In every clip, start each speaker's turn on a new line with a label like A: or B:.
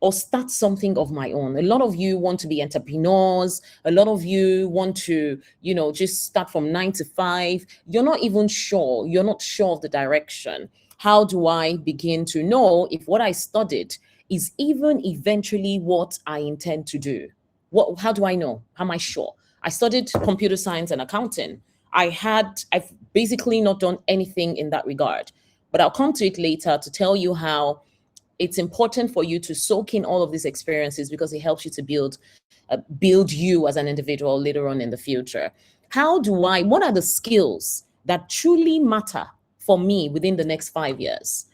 A: or start something of my own. A lot of you want to be entrepreneurs. A lot of you want to, just start from 9 to 5. You're not even sure. You're not sure of the direction. How do I begin to know if what I studied is even eventually what I intend to do? How do I know? How am I sure? I studied computer science and accounting. I've basically not done anything in that regard. But I'll come to it later to tell you how it's important for you to soak in all of these experiences because it helps you to build you as an individual later on in the future. What are the skills that truly matter for me within the next 5 years?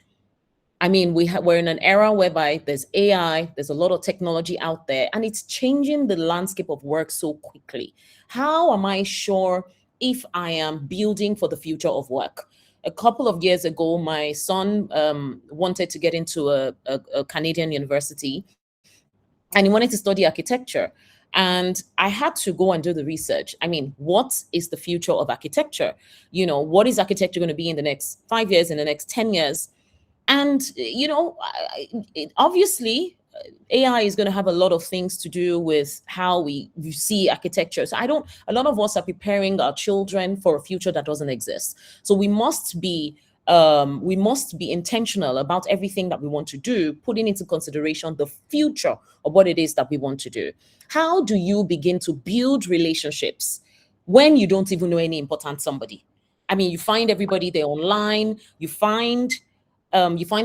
A: I mean, we're in an era whereby there's AI, there's a lot of technology out there, and it's changing the landscape of work so quickly. How am I sure if I am building for the future of work? A couple of years ago, my son wanted to get into a Canadian university, and he wanted to study architecture. And I had to go and do the research. I mean, what is the future of architecture? What is architecture going to be in the next 5 years, in the next 10 years? And, obviously, AI is going to have a lot of things to do with how we see architecture. So a lot of us are preparing our children for a future that doesn't exist. So we must be intentional about everything that we want to do, putting into consideration the future of what it is that we want to do. How do you begin to build relationships when you don't even know any important somebody? I mean, you find everybody there online, you find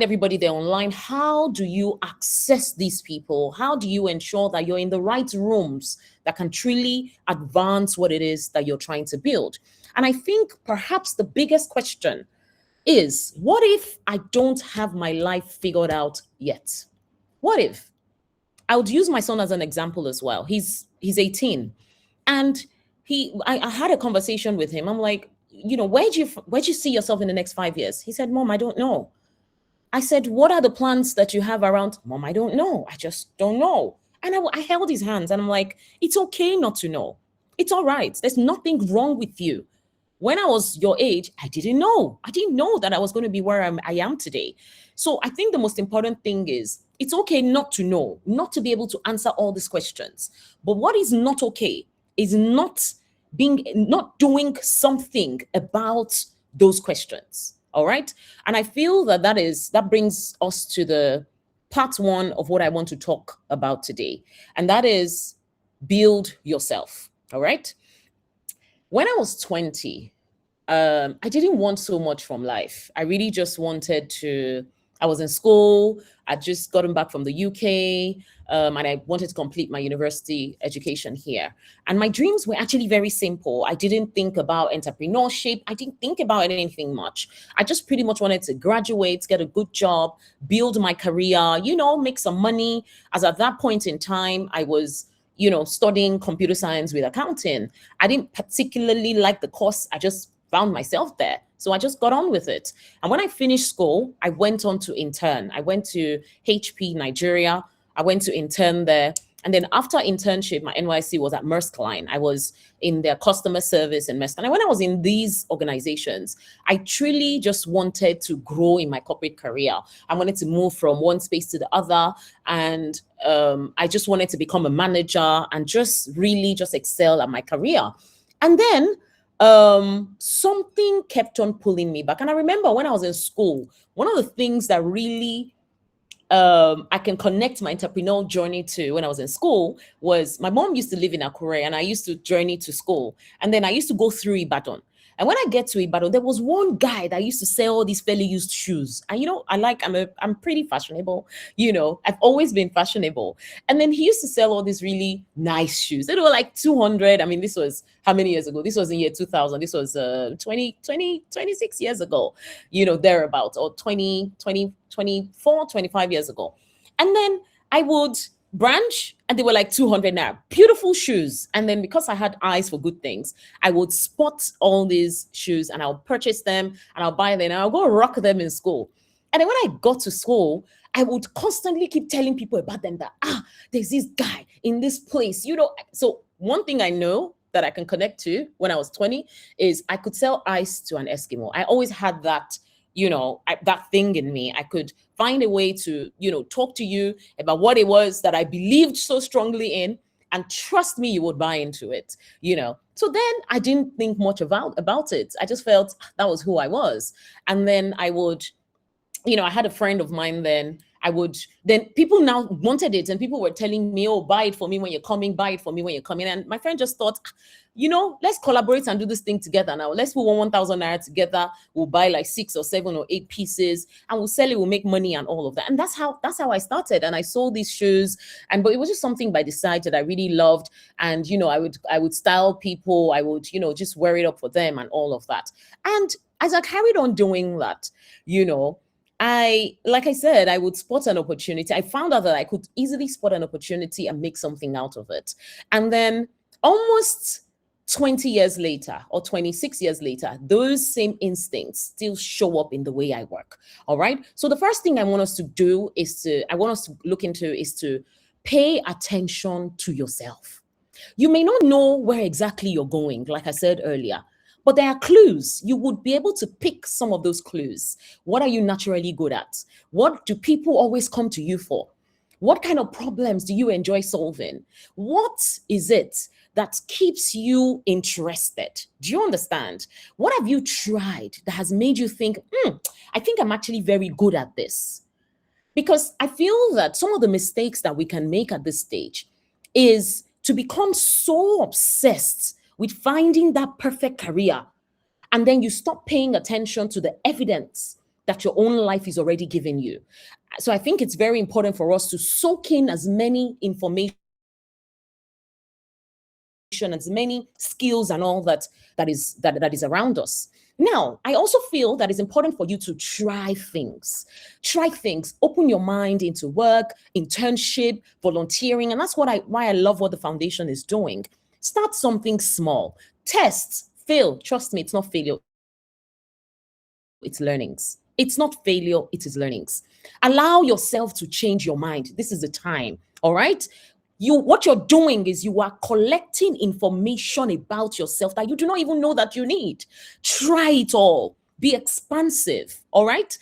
A: everybody there online. How do you access these people? How do you ensure that you're in the right rooms that can truly advance what it is that you're trying to build? And I think perhaps the biggest question is, what if I don't have my life figured out yet? What if? I would use my son as an example as well. He's 18, and I had a conversation with him. I'm like, where'd you see yourself in the next 5 years? He said, Mom, I don't know. I said, what are the plans that you have around? Mom, I don't know. I just don't know. And I held his hands and I'm like, it's okay not to know. It's all right. There's nothing wrong with you. When I was your age, I didn't know. I didn't know that I was going to be where I am today. So I think the most important thing is it's okay not to know, not to be able to answer all these questions. But what is not okay is not doing something about those questions. All right. And I feel that brings us to the part one of what I want to talk about today. And that is build yourself. All right. When I was 20, I didn't want so much from life. I really just I was in school. I'd just gotten back from the UK, and I wanted to complete my university education here. And my dreams were actually very simple. I didn't think about entrepreneurship. I didn't think about anything much. I just pretty much wanted to graduate, get a good job, build my career, make some money. As at that point in time, I was studying computer science with accounting. I didn't particularly like the course. I just found myself there. So I just got on with it. And when I finished school, I went on to intern. I went to HP Nigeria. I went to intern there. And then after internship, my NYC was at Maersk Line. I was in their customer service in Maersk. And when I was in these organizations, I truly just wanted to grow in my corporate career. I wanted to move from one space to the other. And I just wanted to become a manager and just really just excel at my career. And then something kept on pulling me back. And I remember when I was in school, one of the things that really I can connect my entrepreneurial journey to when I was in school was my mom used to live in Akure and I used to journey to school. And then I used to go through Ibadan. And when I get to Ibadan, there was one guy that used to sell all these fairly used shoes. And I'm pretty fashionable. I've always been fashionable. And then he used to sell all these really nice shoes. They were like 200. I mean, this was how many years ago? This was in year 2000. This was 26 years ago, thereabouts, or 24, 25 years ago. And then I would branch and they were like 200 now. Beautiful shoes. And then because I had eyes for good things, I would spot all these shoes and I'll purchase them and I'll buy them and I'll go rock them in school. And then when I got to school, I would constantly keep telling people about them that, there's this guy in this place, So one thing I know that I can connect to when I was 20 is I could sell ice to an Eskimo. I always had that, that thing in me. I could find a way to, talk to you about what it was that I believed so strongly in, and trust me, you would buy into it. So then I didn't think much about it. I just felt that was who I was. And then I would, I had a friend of mine then people now wanted it, and people were telling me, oh, buy it for me when you're coming, buy it for me when you're coming. And my friend just thought, let's collaborate and do this thing together now. Let's put 1,000 naira together. We'll buy like 6 or 7 or 8 pieces and we'll sell it. We'll make money and all of that. And that's how I started. And I sold these shoes. But it was just something by the side that I really loved. And, I would style people. I would, just wear it up for them and all of that. And as I carried on doing that, like I said, I would spot an opportunity. I found out that I could easily spot an opportunity and make something out of it. And then almost 20 years later or 26 years later, those same instincts still show up in the way I work. All right. So the first thing I want us to look into is to pay attention to yourself. You may not know where exactly you're going, like I said earlier, but there are clues. You would be able to pick some of those clues. What are you naturally good at? What do people always come to you for? What kind of problems do you enjoy solving? What is it that keeps you interested? Do you understand? What have you tried that has made you think, I think I'm actually very good at this? Because I feel that some of the mistakes that we can make at this stage is to become so obsessed with finding that perfect career, and then you stop paying attention to the evidence that your own life is already giving you. So I think it's very important for us to soak in as many information, as many skills and all that is around us. Now, I also feel that it's important for you to try things. Open your mind into work, internship, volunteering. And that's why I love what the foundation is doing. Start something small. Test, fail. Trust me, it's not failure. It's learnings. It's not failure, it is learnings. Allow yourself to change your mind. This is the time. All right. What you're doing is you are collecting information about yourself that you do not even know that you need. Try it all. Be expansive. All right.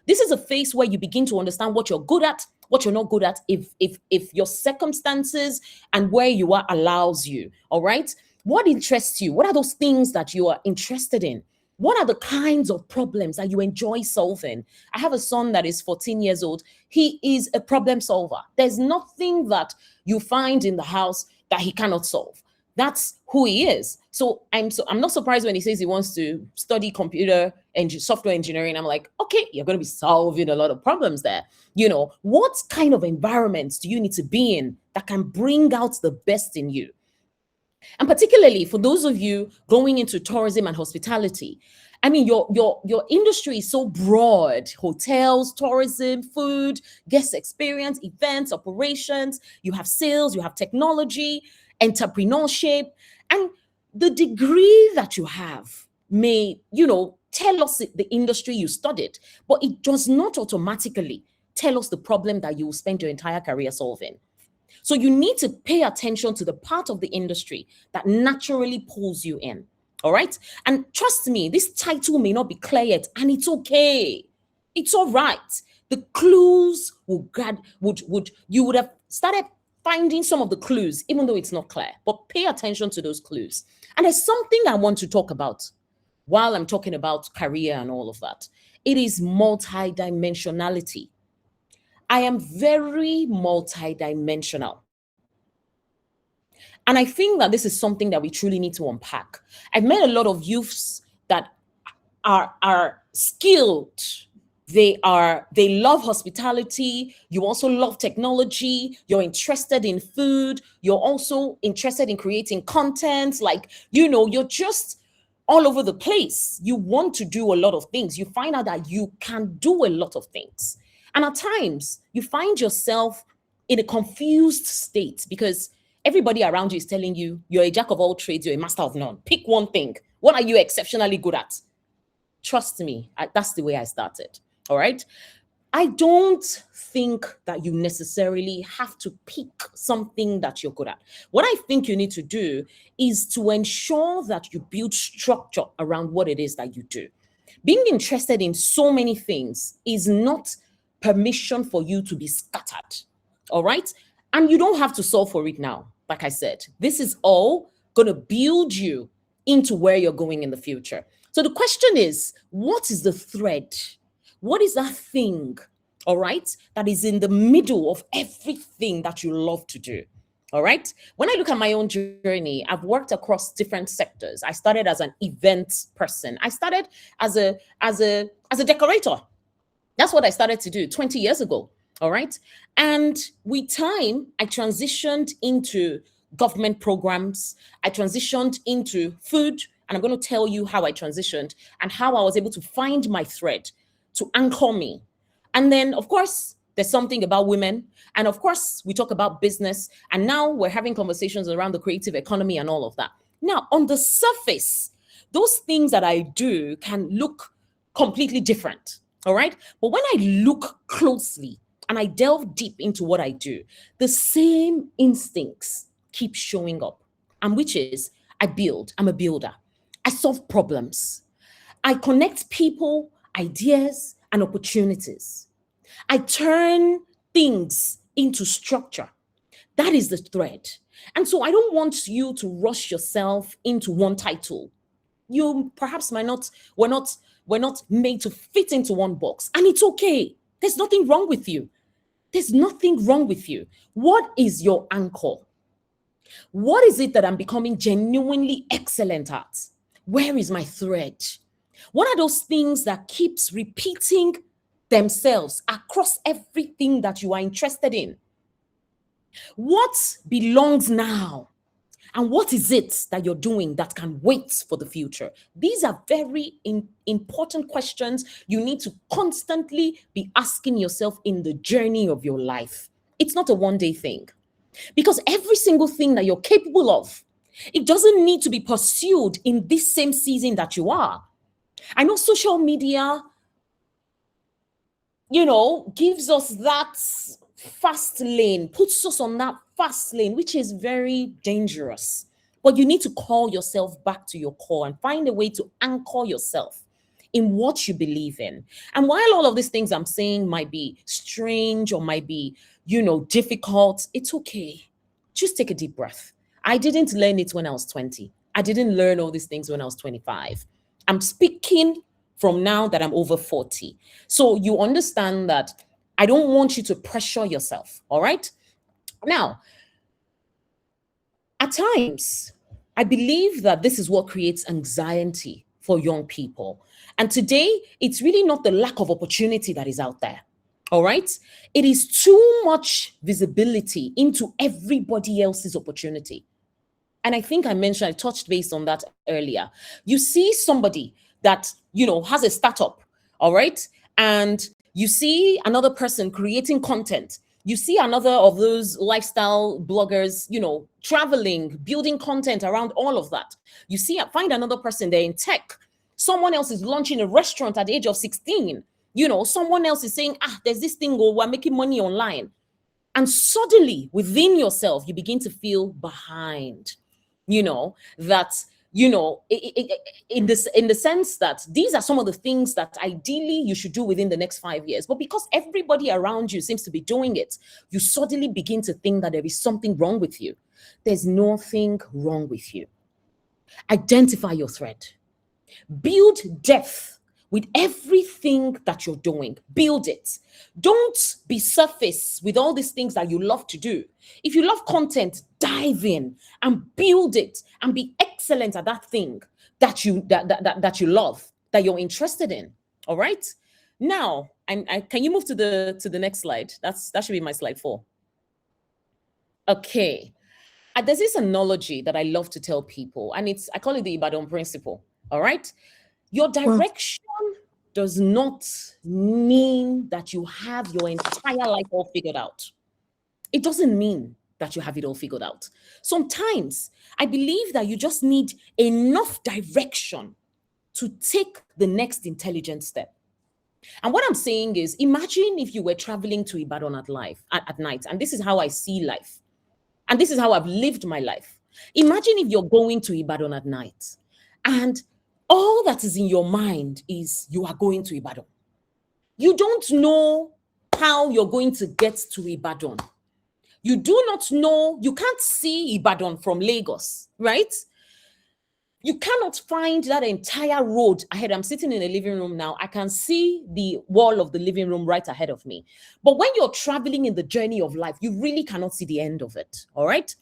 A: This is a phase where you begin to understand what you're good at, what you're not good at, if your circumstances and where you are allows you. All right. What interests you? What are those things that you are interested in? What are the kinds of problems that you enjoy solving? I have a son that is 14 years old. He is a problem solver. There's nothing that you find in the house that he cannot solve. That's who he is. So I'm not surprised when he says he wants to study computer and software engineering. I'm like, okay, you're going to be solving a lot of problems there. What kind of environments do you need to be in that can bring out the best in you? And particularly for those of you going into tourism and hospitality, I mean, your industry is so broad: hotels, tourism, food, guest experience, events, operations. You have sales, you have technology, entrepreneurship, and the degree that you have may, tell us the industry you studied, but it does not automatically tell us the problem that you will spend your entire career solving. So you need to pay attention to the part of the industry that naturally pulls you in. All right. And trust me, this title may not be clear yet, and it's okay. It's all right. The clues you would have started finding some of the clues, even though it's not clear, but pay attention to those clues. And there's something I want to talk about while I'm talking about career and all of that. It is multidimensionality. I am very multidimensional. And I think that this is something that we truly need to unpack. I've met a lot of youths that are skilled. They love hospitality. You also love technology. You're interested in food. You're also interested in creating content. Like, you're just all over the place. You want to do a lot of things. You find out that you can do a lot of things. And at times, you find yourself in a confused state because everybody around you is telling you you're a jack of all trades, you're a master of none. Pick one thing. What are you exceptionally good at? Trust me, that's the way I started. All right. I don't think that you necessarily have to pick something that you're good at. What I think you need to do is to ensure that you build structure around what it is that you do. Being interested in so many things is not permission for you to be scattered. All right. And you don't have to solve for it now. Like I said, this is all going to build you into where you're going in the future. So the question is, what is the thread? What is that thing, all right, that is in the middle of everything that you love to do? All right. When I look at my own journey, I've worked across different sectors. I started as an event person. I started as a decorator. That's what I started to do 20 years ago. All right. And with time, I transitioned into government programs. I transitioned into food. And I'm going to tell you how I transitioned and how I was able to find my thread to anchor me. And then, of course, there's something about women. And of course, we talk about business. And now we're having conversations around the creative economy and all of that. Now, on the surface, those things that I do can look completely different. All right. But when I look closely and I delve deep into what I do, the same instincts keep showing up. And which is, I build, I'm a builder. I solve problems. I connect people, ideas, and opportunities. I turn things into structure. That is the thread. And so I don't want you to rush yourself into one title. You perhaps we're not made to fit into one box. And it's okay. There's nothing wrong with you. There's nothing wrong with you. What is your anchor? What is it that I'm becoming genuinely excellent at? Where is my thread? What are those things that keeps repeating themselves across everything that you are interested in? What belongs now? And what is it that you're doing that can wait for the future? These are very important questions you need to constantly be asking yourself in the journey of your life. It's not a one-day thing. Because every single thing that you're capable of, it doesn't need to be pursued in this same season that you are. I know social media, gives us that fast lane, puts us on that fast lane, which is very dangerous. But you need to call yourself back to your core and find a way to anchor yourself in what you believe in. And while all of these things I'm saying might be strange or might be, difficult, it's okay. Just take a deep breath. I didn't learn it when I was 20. I didn't learn all these things when I was 25. I'm speaking from now that I'm over 40. So you understand that I don't want you to pressure yourself, all right? Now, at times, I believe that this is what creates anxiety for young people. And today, it's really not the lack of opportunity that is out there, all right? It is too much visibility into everybody else's opportunity. And I think I touched base on that earlier. You see somebody that, has a startup, all right? And you see another person creating content. You see another of those lifestyle bloggers, traveling, building content around all of that. Find another person there in tech. Someone else is launching a restaurant at the age of 16. Someone else is saying, there's this thing, we're making money online. And suddenly within yourself, you begin to feel behind, that in the sense that these are some of the things that ideally you should do within the next 5 years. But because everybody around you seems to be doing it, you suddenly begin to think that there is something wrong with you. There's nothing wrong with you. Identify your thread. Build depth with everything that you're doing. Build it. Don't be surface with all these things that you love to do. If you love content, dive in and build it and be excellent at that thing that you love, that you're interested in. All right. Now, can you move to the next slide? That should be my slide 4. Okay. There's this analogy that I love to tell people, and I call it the Ibadan principle. All right. Your direction does not mean that you have your entire life all figured out. It doesn't mean that you have it all figured out. Sometimes I believe that you just need enough direction to take the next intelligent step. And what I'm saying is, imagine if you were traveling to Ibadan at night, and this is how I see life. And this is how I've lived my life. Imagine if you're going to Ibadan at night and all that is in your mind is you are going to Ibadan. You don't know how you're going to get to Ibadan. You do not know, you can't see Ibadan from Lagos, right? You cannot find that entire road ahead. I'm sitting in a living room now. I can see the wall of the living room right ahead of me. But when you're traveling in the journey of life, you really cannot see the end of it. All right.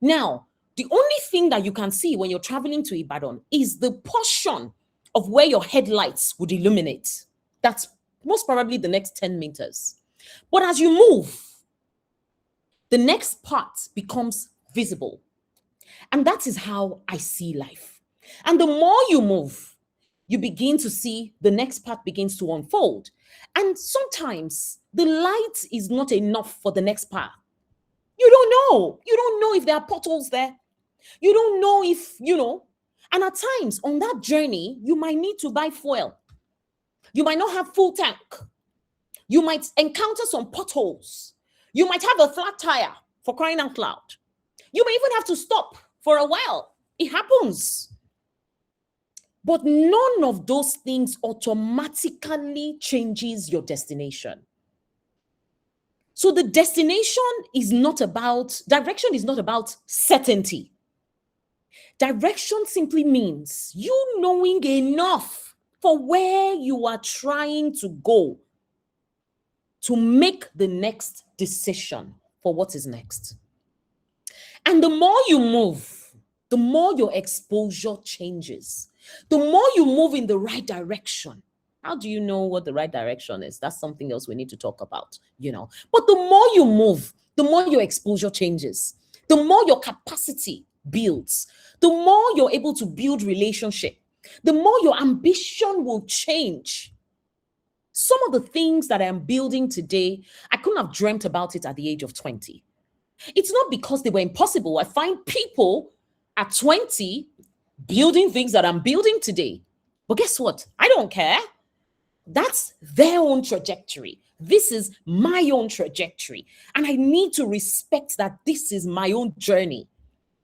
A: Now, the only thing that you can see when you're traveling to Ibadan is the portion of where your headlights would illuminate. That's most probably the next 10 meters. But as you move, the next part becomes visible. And that is how I see life. And the more you move, you begin to see the next part begins to unfold. And sometimes the light is not enough for the next part. You don't know. You don't know if there are potholes there. You don't know if, and at times on that journey, you might need to buy fuel. You might not have full tank. You might encounter some potholes. You might have a flat tire, for crying out loud. You may even have to stop for a while. It happens. But none of those things automatically changes your destination. So the destination is not about, direction is not about certainty. Direction simply means you knowing enough for where you are trying to go to make the next decision for what is next. And the more you move, the more your exposure changes. The more you move in the right direction. How do you know what the right direction is? That's something else we need to talk about, But the more you move, the more your exposure changes. The more your capacity builds. The more you're able to build relationship. The more your ambition will change. Some of the things that I am building today, I couldn't have dreamt about it at the age of 20. It's not because they were impossible. I find people at 20 building things that I'm building today. But guess what? I don't care. That's their own trajectory. This is my own trajectory. And I need to respect that this is my own journey.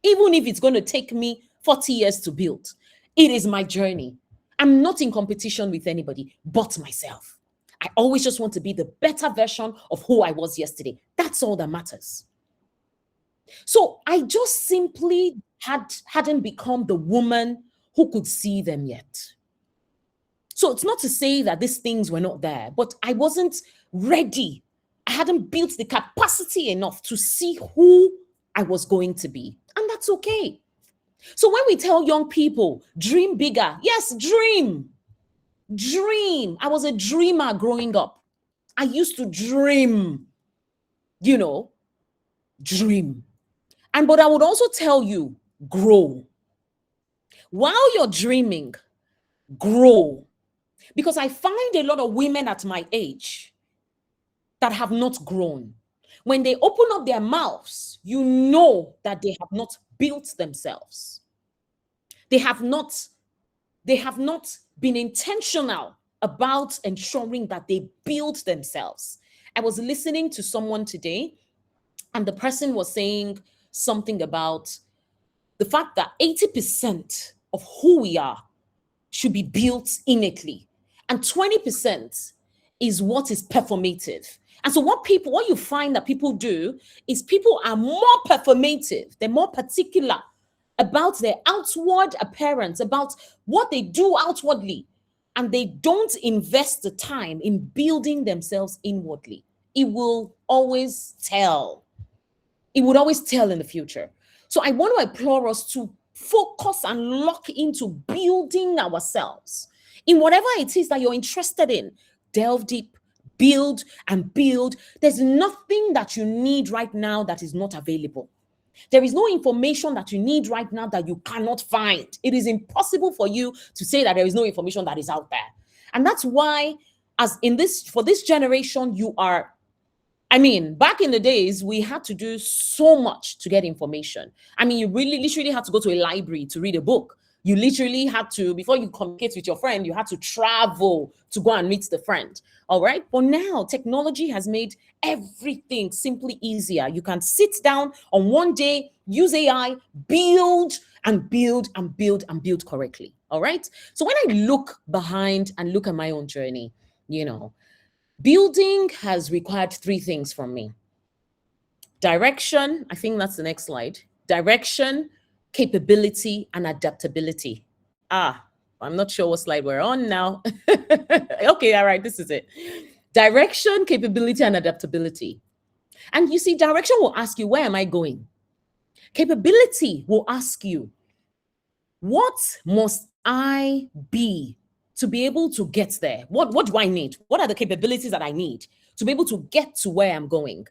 A: Even if it's going to take me 40 years to build, it is my journey. I'm not in competition with anybody but myself. I always just want to be the better version of who I was yesterday. That's all that matters. So I just simply hadn't become the woman who could see them yet. So it's not to say that these things were not there, but I wasn't ready. I hadn't built the capacity enough to see who I was going to be. And that's okay. So when we tell young people, dream bigger, yes, dream. Dream. I was a dreamer growing up. I used to dream, dream. But I would also tell you, grow. While you're dreaming, grow. Because I find a lot of women at my age that have not grown. When they open up their mouths, you know that they have not built themselves. They have not been intentional about ensuring that they build themselves. I was listening to someone today, and the person was saying something about the fact that 80% of who we are should be built innately, and 20% is what is performative. And so what you find that people do is people are more performative. They're more particular about their outward appearance, about what they do outwardly, and they don't invest the time in building themselves inwardly. It will always tell. It would always tell in the future. So I want to implore us to focus and lock into building ourselves in whatever it is that you're interested in. Delve deep, build and build. There's nothing that you need right now that is not available. There is no information that you need right now that you cannot find. It is impossible for you to say that there is no information that is out there. And that's why, for this generation, back in the days, we had to do so much to get information. You really literally had to go to a library to read a book. You literally had to, before you communicate with your friend, you had to travel to go and meet the friend. All right. But now technology has made everything simply easier. You can sit down on one day, use AI, build and build and build and build correctly. All right. So when I look behind and look at my own journey, you know, building has required three things from me: direction. I think that's the next slide. Direction, capability, and adaptability. I'm not sure what slide we're on now. Okay, all right, this is it. Direction, capability, and adaptability. And you see, direction will ask you, where am I going? Capability will ask you, what must I be to be able to get there? What do I need? What are the capabilities that I need to be able to get to where I'm going?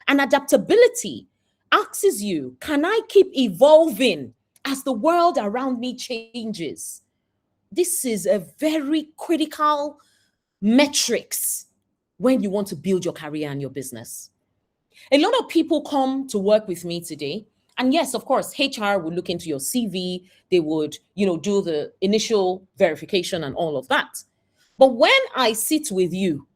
A: And adaptability asks you, can I keep evolving as the world around me changes? This is a very critical metrics when you want to build your career and your business. A lot of people come to work with me today. And yes, of course, HR would look into your CV. They would, do the initial verification and all of that. But when I sit with you,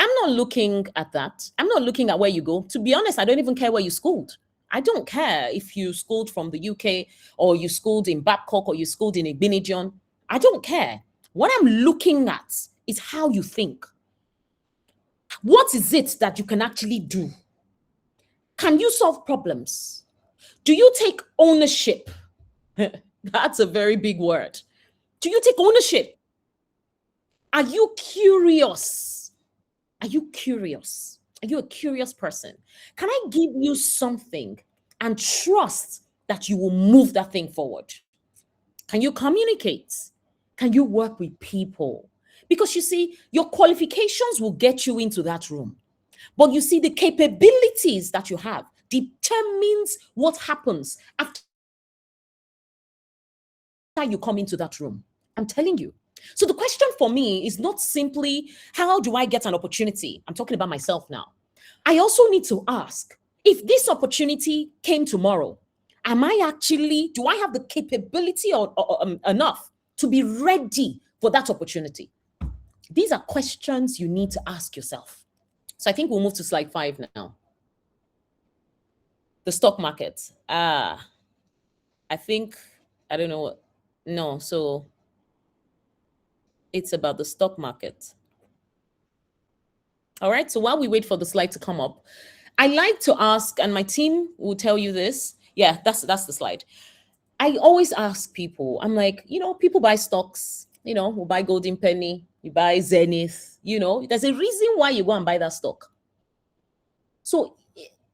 A: I'm not looking at that. I'm not looking at where you go. To be honest, I don't even care where you schooled. I don't care if you schooled from the UK or you schooled in Babcock or you schooled in Igbinijon. I don't care. What I'm looking at is how you think. What is it that you can actually do? Can you solve problems? Do you take ownership? That's a very big word. Do you take ownership? Are you curious? Are you curious? Are you a curious person? Can I give you something and trust that you will move that thing forward? Can you communicate? Can you work with people? Because you see, your qualifications will get you into that room. But you see, the capabilities that you have determines what happens after you come into that room. I'm telling you. So the question for me is not simply, how do I get an opportunity? I'm talking about myself now. I also need to ask, if this opportunity came tomorrow, do I have the capability or enough to be ready for that opportunity? These are questions you need to ask yourself. So I think we'll move to slide 5 now. The stock market. I don't know. No, so it's about the stock market. All right. So while we wait for the slide to come up, I like to ask, and my team will tell you this. Yeah, that's the slide. I always ask people, I'm like, people buy stocks, we'll buy Golden Penny, you buy Zenith, there's a reason why you go and buy that stock. So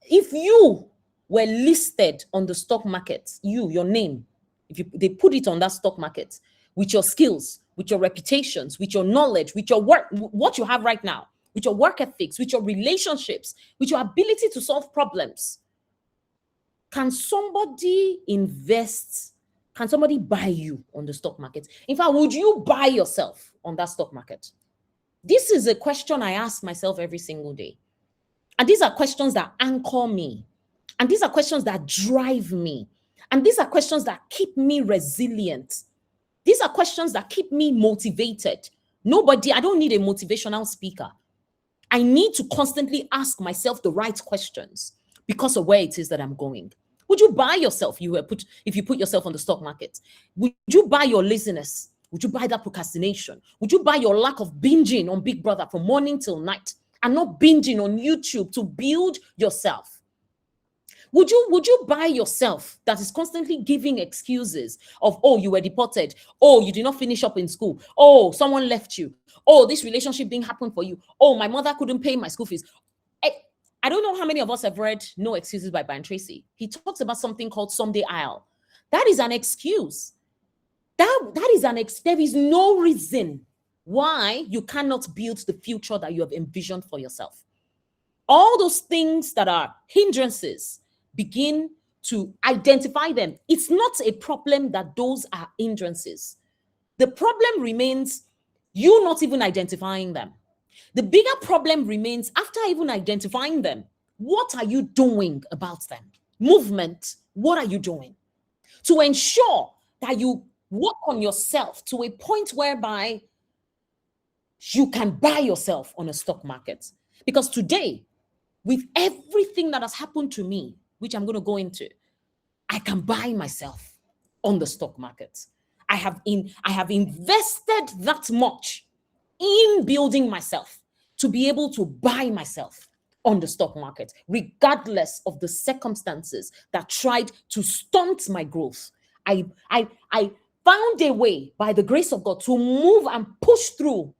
A: if you were listed on the stock market, your name, they put it on that stock market with your skills, with your reputations, with your knowledge, with your work, what you have right now, with your work ethics, with your relationships, with your ability to solve problems, can somebody invest? Can somebody buy you on the stock market? In fact, would you buy yourself on that stock market? This is a question I ask myself every single day. And these are questions that anchor me. And these are questions that drive me. And these are questions that keep me resilient. These are questions that keep me motivated. I don't need a motivational speaker. I need to constantly ask myself the right questions because of where it is that I'm going. Would you buy yourself if you put yourself on the stock market? Would you buy your laziness? Would you buy that procrastination? Would you buy your lack of binging on Big Brother from morning till night and not binging on YouTube to build yourself? Would you buy yourself that is constantly giving excuses of, oh, you were deported, oh, you did not finish up in school, oh, someone left you, oh, this relationship didn't happen for you, oh, my mother couldn't pay my school fees? I don't know how many of us have read No Excuses by Brian Tracy. He talks about something called Someday I'll. That is an excuse. There is no reason why you cannot build the future that you have envisioned for yourself. All those things that are hindrances, begin to identify them. It's not a problem that those are hindrances. The problem remains you not even identifying them. The bigger problem remains after even identifying them, what are you doing about them? Movement, what are you doing to ensure that you work on yourself to a point whereby you can buy yourself on a stock market? Because today, with everything that has happened to me, which I'm going to go into, I can buy myself on the stock market. I have invested that much in building myself to be able to buy myself on the stock market, regardless of the circumstances that tried to stunt my growth. I found a way, by the grace of God, to move and push through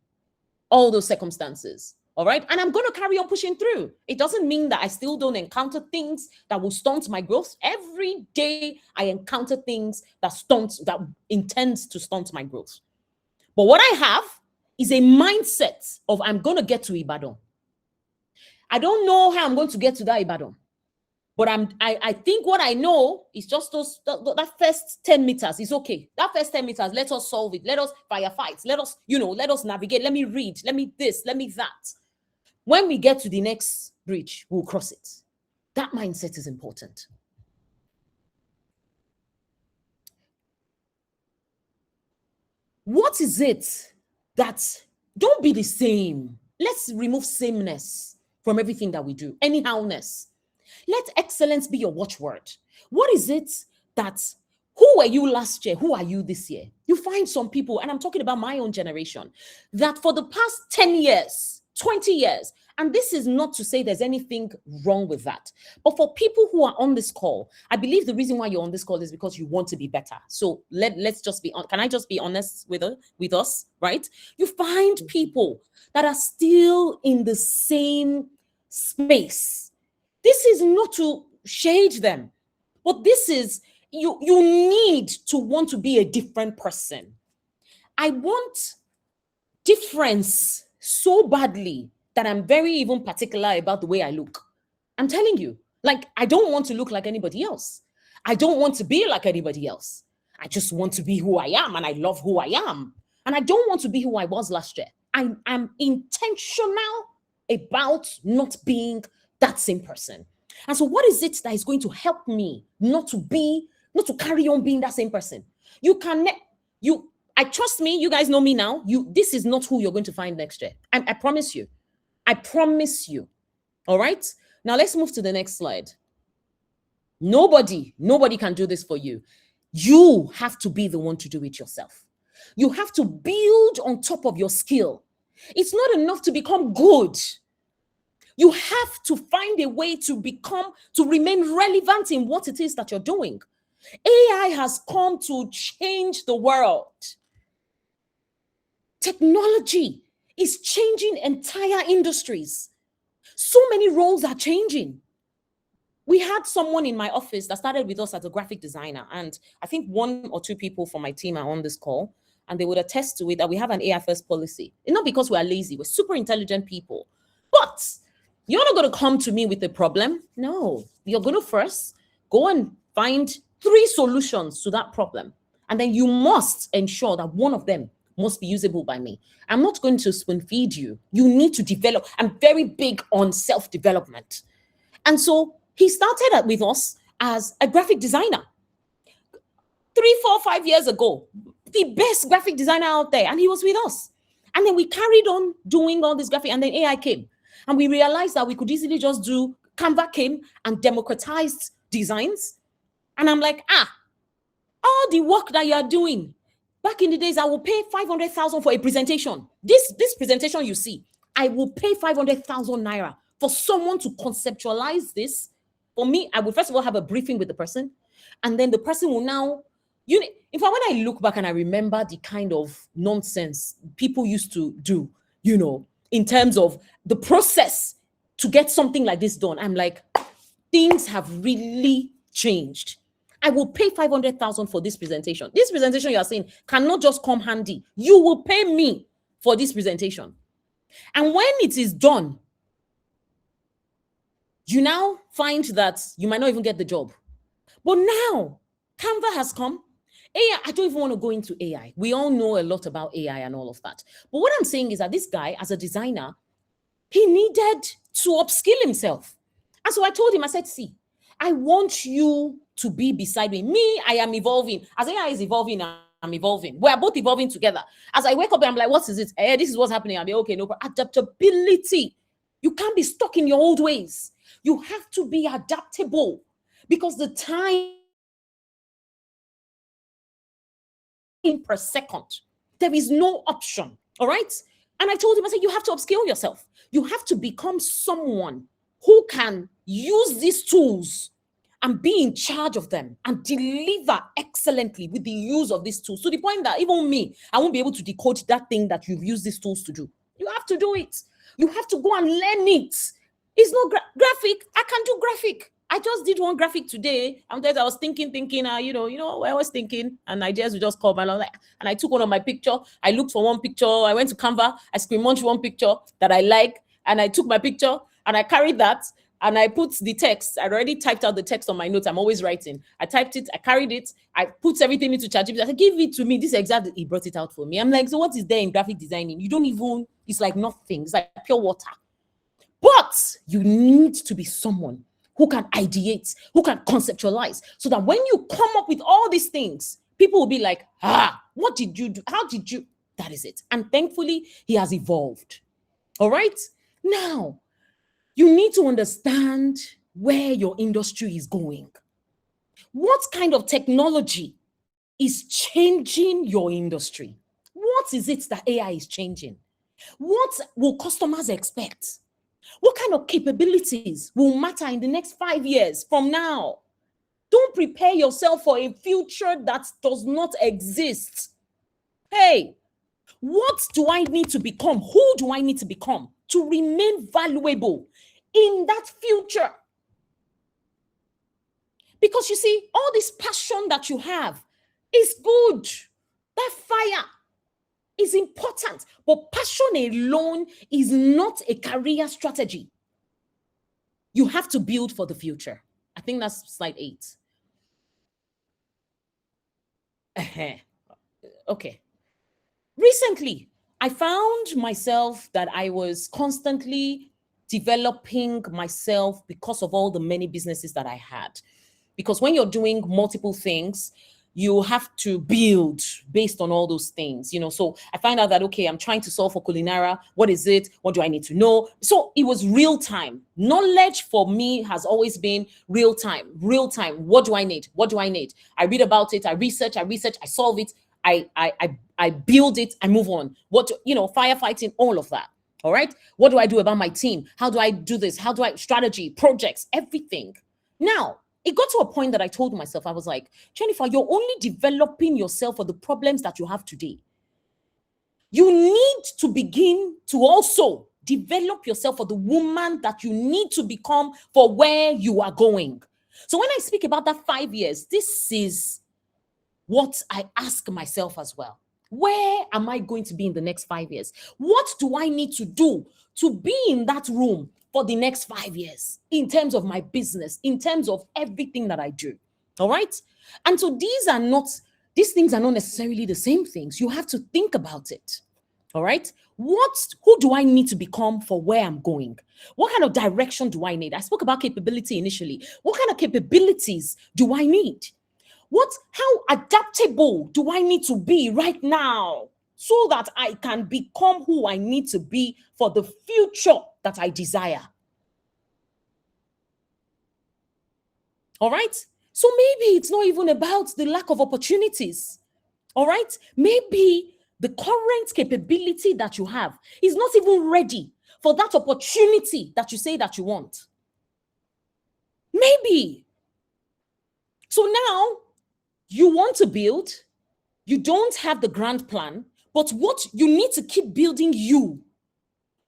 A: all those circumstances. All right. And I'm going to carry on pushing through. It doesn't mean that I still don't encounter things that will stunt my growth. Every day I encounter things that intends to stunt my growth. But what I have is a mindset of I'm going to get to Ibadan. I don't know how I'm going to get to that Ibadan. But I think what I know is just that first 10 meters is okay. That first 10 meters, let us solve it. Let us firefight. Let us navigate. Let me read. Let me this. Let me that. When we get to the next bridge, we'll cross it. That mindset is important. What is it that don't be the same? Let's remove sameness from everything that we do. Anyhowness. Let excellence be your watchword. What is it that, who were you last year? Who are you this year? You find some people, and I'm talking about my own generation, that for the past 10 years, 20 years, and this is not to say there's anything wrong with that, but for people who are on this call, I believe the reason why you're on this call is because you want to be better. So let's just be on. Can I just be honest with us, right? You find people that are still in the same space. This is not to shade them, but this is, you need to want to be a different person. I want difference so badly that I'm very even particular about the way I look. I'm telling you, like, I don't want to look like anybody else. I don't want to be like anybody else. I just want to be who I am, and I love who I am. And I don't want to be who I was last year. I'm intentional about not being that same person. And so what is it that is going to help me not to carry on being that same person? I trust me, you guys know me now. This is not who you're going to find next year. I promise you. I promise you. All right. Now let's move to the next slide. Nobody can do this for you. You have to be the one to do it yourself. You have to build on top of your skill. It's not enough to become good. You have to find a way to remain relevant in what it is that you're doing. AI has come to change the world. Technology is changing entire industries. So many roles are changing. We had someone in my office that started with us as a graphic designer, and I think 1 or 2 people from my team are on this call, and they would attest to it that we have an AI first policy. It's not because we are lazy, we're super intelligent people. But you're not going to come to me with a problem. No, you're going to first go and find 3 solutions to that problem. And then you must ensure that one of them must be usable by me. I'm not going to spoon feed you. You need to develop. I'm very big on self-development. And so he started with us as a graphic designer. 3, 4, 5 years ago, the best graphic designer out there. And he was with us. And then we carried on doing all this graphic, and then AI came. And we realized that we could easily just do, Canva came and democratized designs. And I'm like, all the work that you are doing, back in the days, I will pay 500,000 for a presentation. This presentation you see, I will pay 500,000 naira for someone to conceptualize this. For me, I will first of all have a briefing with the person, and then the person will now, in fact, when I look back and I remember the kind of nonsense people used to do, in terms of the process to get something like this done, I'm like, things have really changed. I will pay 500,000 for this presentation. This presentation you are saying cannot just come handy. You will pay me for this presentation. And when it is done, you now find that you might not even get the job. But now, Canva has come. AI, I don't even want to go into AI. We all know a lot about AI and all of that. But what I'm saying is that this guy, as a designer, he needed to upskill himself. And so I told him, I said, see, I want you to be beside me. Me, I am evolving. As AI is evolving, I'm evolving. We are both evolving together. As I wake up, I'm like, what is it? This is what's happening. I'll be okay, no problem. Adaptability. You can't be stuck in your old ways. You have to be adaptable, because the time per second. There is no option. All right. And I told him, I said, you have to upskill yourself. You have to become someone who can use these tools and be in charge of them and deliver excellently with the use of these tools, to the point that even me, I won't be able to decode that thing that you've used these tools to do. You have to do it. You have to go and learn it. It's not graphic. I can do graphic. I just did one graphic today. And then I was thinking, I was thinking, and ideas would just come. And I took one of my picture. I looked for one picture. I went to Canva. I screen munched one picture that I like. And I took my picture and I carried that. And I put the text. I already typed out the text on my notes. I'm always writing. I typed it. I carried it. I put everything into ChatGPT. I said, give it to me. This is exactly. He brought it out for me. I'm like, so what is there in graphic designing? You don't even, it's like nothing. It's like pure water. But you need to be someone who can ideate, who can conceptualize, so that when you come up with all these things, people will be like, what did you do? How did you? That is it. And thankfully, he has evolved. All right? Now, you need to understand where your industry is going. What kind of technology is changing your industry? What is it that AI is changing? What will customers expect? What kind of capabilities will matter in the next 5 years from now? Don't prepare yourself for a future that does not exist. Hey, what do I need to become? Who do I need to become to remain valuable in that future? Because you see, all this passion that you have is good. That fire is important, but passion alone is not a career strategy. You have to build for the future. I think that's slide 8. Okay. Recently, I found myself that I was constantly developing myself because of all the many businesses that I had. Because when you're doing multiple things, you have to build based on all those things, So I find out that, okay, I'm trying to solve for Culinara. What is it? What do I need to know? So it was real time. Knowledge for me has always been real time. What do I need? What do I need? I read about it. I research, I solve it. I build it. I move on. Firefighting, all of that. All right. What do I do about my team? How do I do this? How do I strategy, projects, everything? Now, it got to a point that I told myself, I was like, Jennifer, you're only developing yourself for the problems that you have today. You need to begin to also develop yourself for the woman that you need to become for where you are going. So when I speak about that 5 years, this is what I ask myself as well. Where am I going to be in the next 5 years? What do I need to do to be in that room for the next 5 years in terms of my business, in terms of everything that I do? All right. And so these things are not necessarily the same things. You have to think about it. All right. Who do I need to become for where I'm going? What kind of direction do I need? I spoke about capability initially. What kind of capabilities do I need? How adaptable do I need to be right now so that I can become who I need to be for the future that I desire? All right. So maybe it's not even about the lack of opportunities. All right. Maybe the current capability that you have is not even ready for that opportunity that you say that you want. Maybe. So now you want to build, you don't have the grand plan, but what you need to keep building you.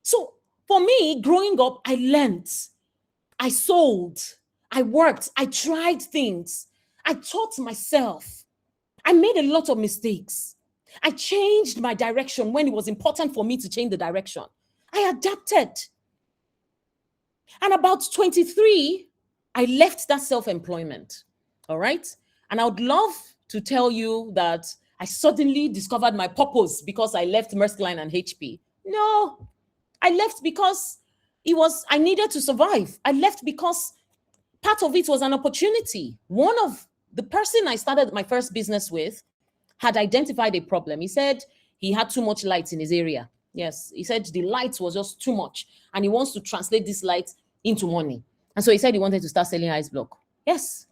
A: So for me, growing up, I learned, I sold, I worked, I tried things, I taught myself. I made a lot of mistakes. I changed my direction when it was important for me to change the direction. I adapted. And about 23, I left that self-employment. All right. And I would love to tell you that I suddenly discovered my purpose because I left Maersk Line and HP. No, I left because I needed to survive. I left because part of it was an opportunity. One of the person I started my first business with had identified a problem. He said he had too much light in his area. Yes, he said the light was just too much and he wants to translate this light into money. And so he said he wanted to start selling ice block. Yes.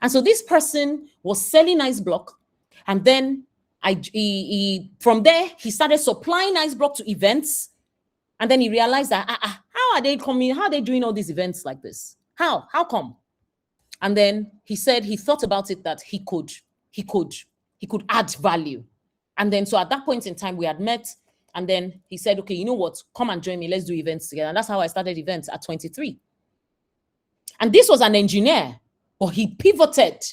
A: And so this person was selling ice block, and then From there, he started supplying ice block to events. And then he realized that, how are they coming? How are they doing all these events like this? How come? And then he said he thought about it that he could add value. And then so at that point in time, we had met. And then he said, okay, you know what? Come and join me. Let's do events together. And that's how I started events at 23. And this was an engineer, but he pivoted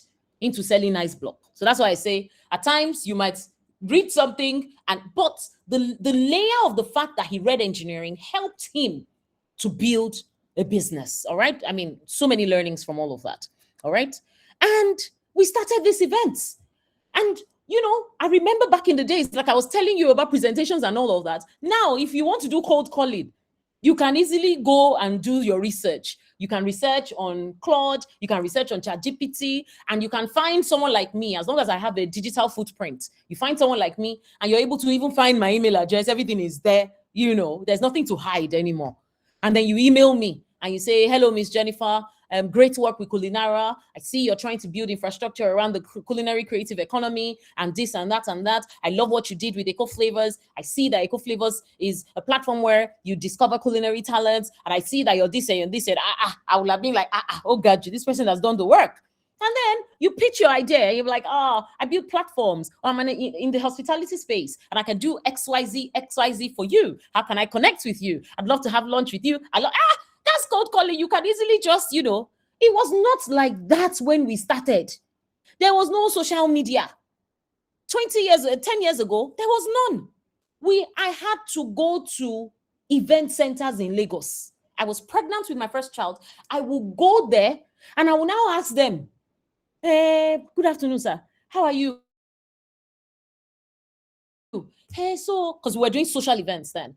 A: into selling ice block. So that's why I say at times you might read something, but the layer of the fact that he read engineering helped him to build a business. All right. I mean, so many learnings from all of that. All right. And we started these events. And I remember back in the days, like I was telling you about presentations and all of that. Now, if you want to do cold calling, you can easily go and do your research. You can research on Claude, you can research on ChatGPT, and you can find someone like me. As long as I have a digital footprint, you find someone like me, and you're able to even find my email address. Everything is there. There's nothing to hide anymore. And then you email me and you say, hello, Miss Jennifer. Great work with Culinara. I see you're trying to build infrastructure around the culinary creative economy and this and that and that. I love what you did with Eco Flavors. I see that Eco Flavors is a platform where you discover culinary talents. And I see that you're this and this. And I would have been like, oh God, this person has done the work. And then you pitch your idea. You're like, I build platforms. Or I'm in the hospitality space and I can do XYZ for you. How can I connect with you? I'd love to have lunch with you. That's cold calling. You can easily just, it was not like that when we started. There was no social media. 10 years ago, there was none. I had to go to event centers in Lagos. I was pregnant with my first child. I will go there and I will now ask them, good afternoon, sir. How are you? Hey, so because we were doing social events then.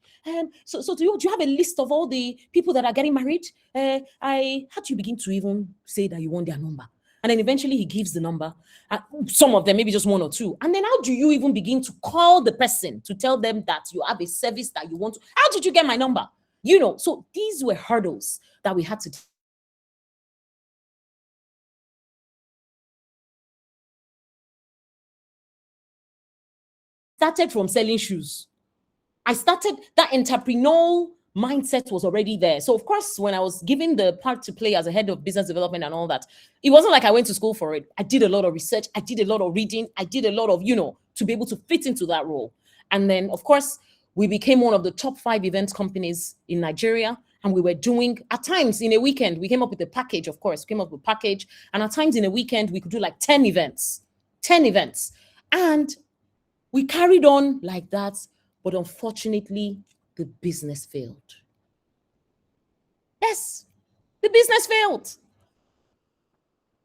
A: So do you have a list of all the people that are getting married? How do you begin to even say that you want their number? And then eventually he gives the number. Some of them, maybe just one or two. And then how do you even begin to call the person to tell them that you have a service that you want to? How did you get my number? So these were hurdles that we had to started from selling shoes. I started that entrepreneurial mindset was already there. So of course, when I was given the part to play as a head of business development and all that, it wasn't like I went to school for it. I did a lot of research. I did a lot of reading. I did a lot of, to be able to fit into that role. And then of course, we became one of the top 5 events companies in Nigeria. And we were doing, at times in a weekend, we came up with a package, of course, came up with a package. And at times in a weekend, we could do like 10 events. And we carried on like that. But unfortunately, the business failed. Yes, the business failed.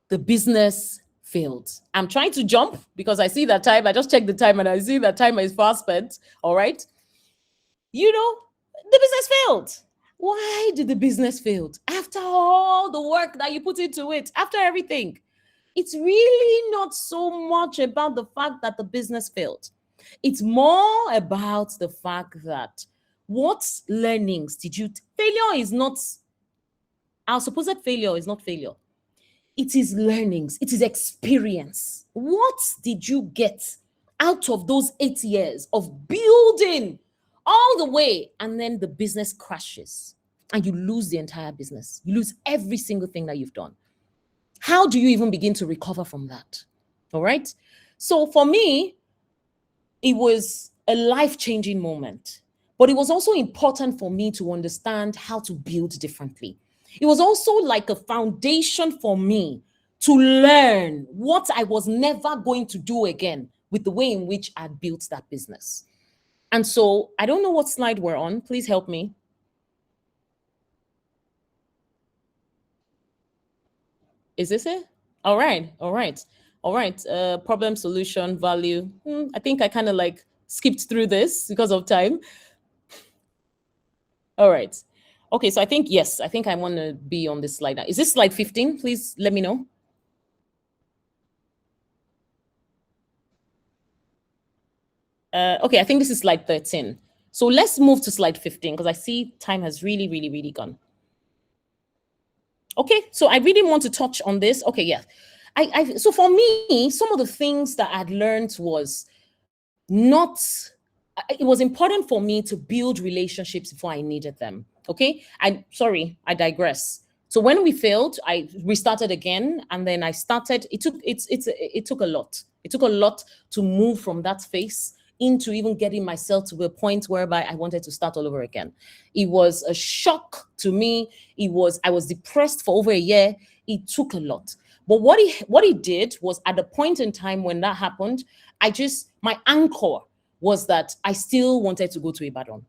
A: The business failed. I'm trying to jump because I see that time. I just checked the time and I see that time is fast spent. All right. The business failed. Why did the business fail? After all the work that you put into it, after everything, it's really not so much about the fact that the business failed. It's more about the fact that what learnings did you... Failure is not... Our supposed failure is not failure. It is learnings. It is experience. What did you get out of those 8 years of building all the way, and then the business crashes and you lose the entire business? You lose every single thing that you've done. How do you even begin to recover from that? All right. So for me, it was a life-changing moment, but it was also important for me to understand how to build differently. It was also like a foundation for me to learn what I was never going to do again with the way in which I built that business. And so I don't know what slide we're on. Please help me. Is this it? All right. Problem, solution, value. I think I kind of like skipped through this because of time. All right. Okay, so I think, yes, I think I want to be on this slide now. Is this slide 15? Please let me know. Okay, I think this is slide 13. So let's move to slide 15 because I see time has really, really, really gone. Okay, so I really want to touch on this. Okay, yeah. So for me, some of the things that I'd learned was not it was important for me to build relationships before I needed them. Okay. I digress. So when we failed, I restarted again, and then I started. It took a lot. It took a lot to move from that phase into even getting myself to a point whereby I wanted to start all over again. It was a shock to me. I was depressed for over a year. It took a lot. But what he did was, at the point in time when that happened, my anchor was that I still wanted to go to Ibadan.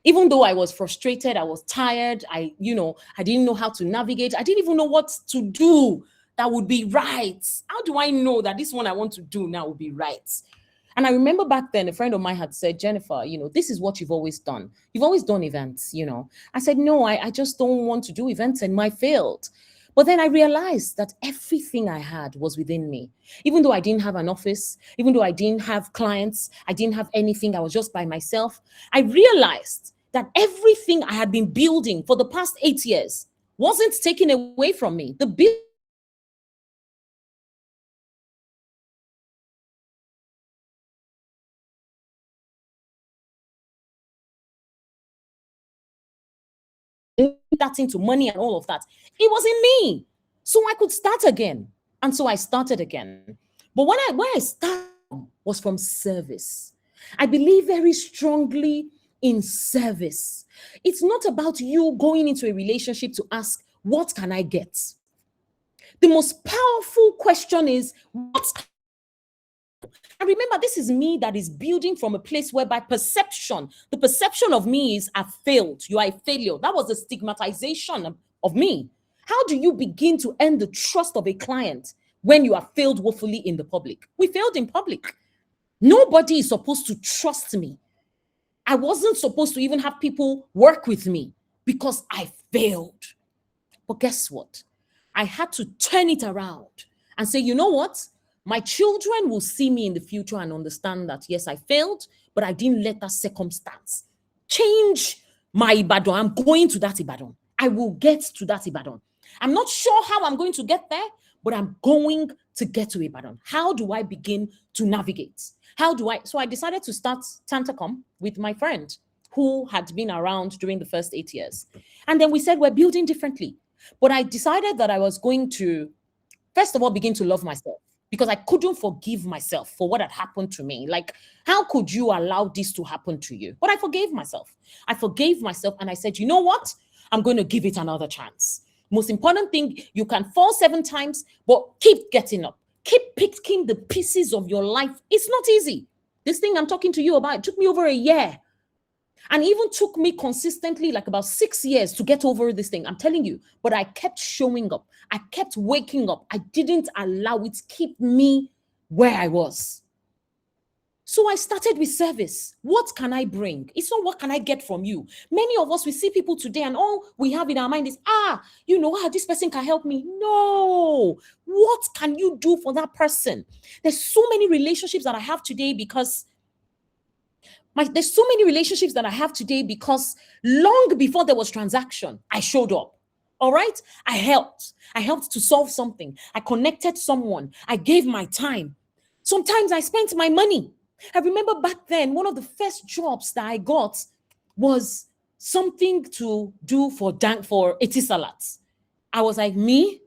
A: Even though I was frustrated, I was tired, I didn't know how to navigate. I didn't even know what to do that would be right. How do I know that this one I want to do now will be right? And I remember back then, a friend of mine had said, Jennifer, this is what you've always done. You've always done events. I said, no, I just don't want to do events, and I failed. But then I realized that everything I had was within me. Even though I didn't have an office, even though I didn't have clients, I didn't have anything, I was just by myself. I realized that everything I had been building for the past 8 years wasn't taken away from me. The that into money and all of that, it was in me. So I could start again. And so I started again. But where I started was from service. I believe very strongly in service. It's not about you going into a relationship to ask, what can I get? The most powerful question is, what? And remember, this is me that is building from a place whereby the perception of me is, I've failed. You are a failure. That was the stigmatization of me. How do you begin to earn the trust of a client when you have failed woefully in the public? We failed in public. Nobody is supposed to trust me. I wasn't supposed to even have people work with me because I failed. But guess what? I had to turn it around and say, you know what? My children will see me in the future and understand that, yes, I failed, but I didn't let that circumstance change my Ibadan. I'm going to that Ibadan. I will get to that Ibadan. I'm not sure how I'm going to get there, but I'm going to get to Ibadan. How do I begin to navigate? So I decided to start Tantacom with my friend who had been around during the first 8 years. And then we said, we're building differently. But I decided that I was going to, first of all, begin to love myself, because I couldn't forgive myself for what had happened to me. Like, how could you allow this to happen to you? But I forgave myself. And I said, you know what? I'm going to give it another chance. Most important thing, you can fall 7 times, but keep getting up. Keep picking the pieces of your life. It's not easy. This thing I'm talking to you about, it took me over a year. And even took me consistently like about 6 years to get over this thing. I'm telling you, but I kept showing up. I kept waking up. I didn't allow it to keep me where I was. So I started with service. What can I bring? It's not what can I get from you. Many of us, we see people today and all we have in our mind is, this person can help me. No. What can you do for that person? There's so many relationships that I have today because long before there was transaction, I showed up. All right? I helped. I helped to solve something. I connected someone. I gave my time. Sometimes I spent my money. I remember back then, one of the first jobs that I got was something to do for Etisalat. I was like, me?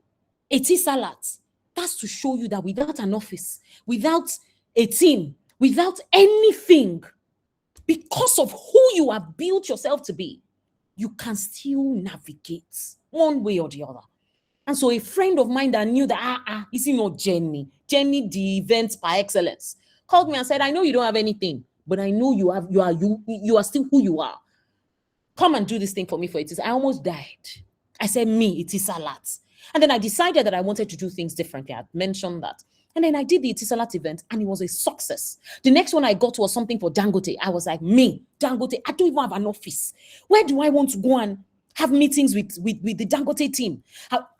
A: Etisalat. That's to show you that without an office, without a team, without anything, because of who you have built yourself to be, you can still navigate one way or the other. And so a friend of mine that knew that, is it not Jenny, the event par excellence, called me and said, I know you don't have anything, but I know you are still who you are. Come and do this thing for me for it. I almost died. I said, me, it is a lot. And then I decided that I wanted to do things differently. I mentioned that. And then I did the Etisalat event and it was a success. The next one I got was something for Dangote. I was like, me, Dangote, I don't even have an office. Where do I want to go and have meetings with the Dangote team?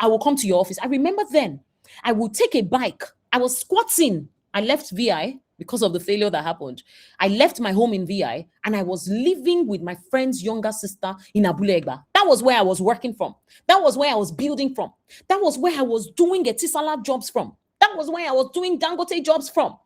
A: I will come to your office. I remember then I would take a bike. I was squatting. I left VI because of the failure that happened. I left my home in VI and I was living with my friend's younger sister in Abulegba. That was where I was working from. That was where I was building from. That was where I was doing Etisalat jobs from. That was where I was doing Dangote jobs from.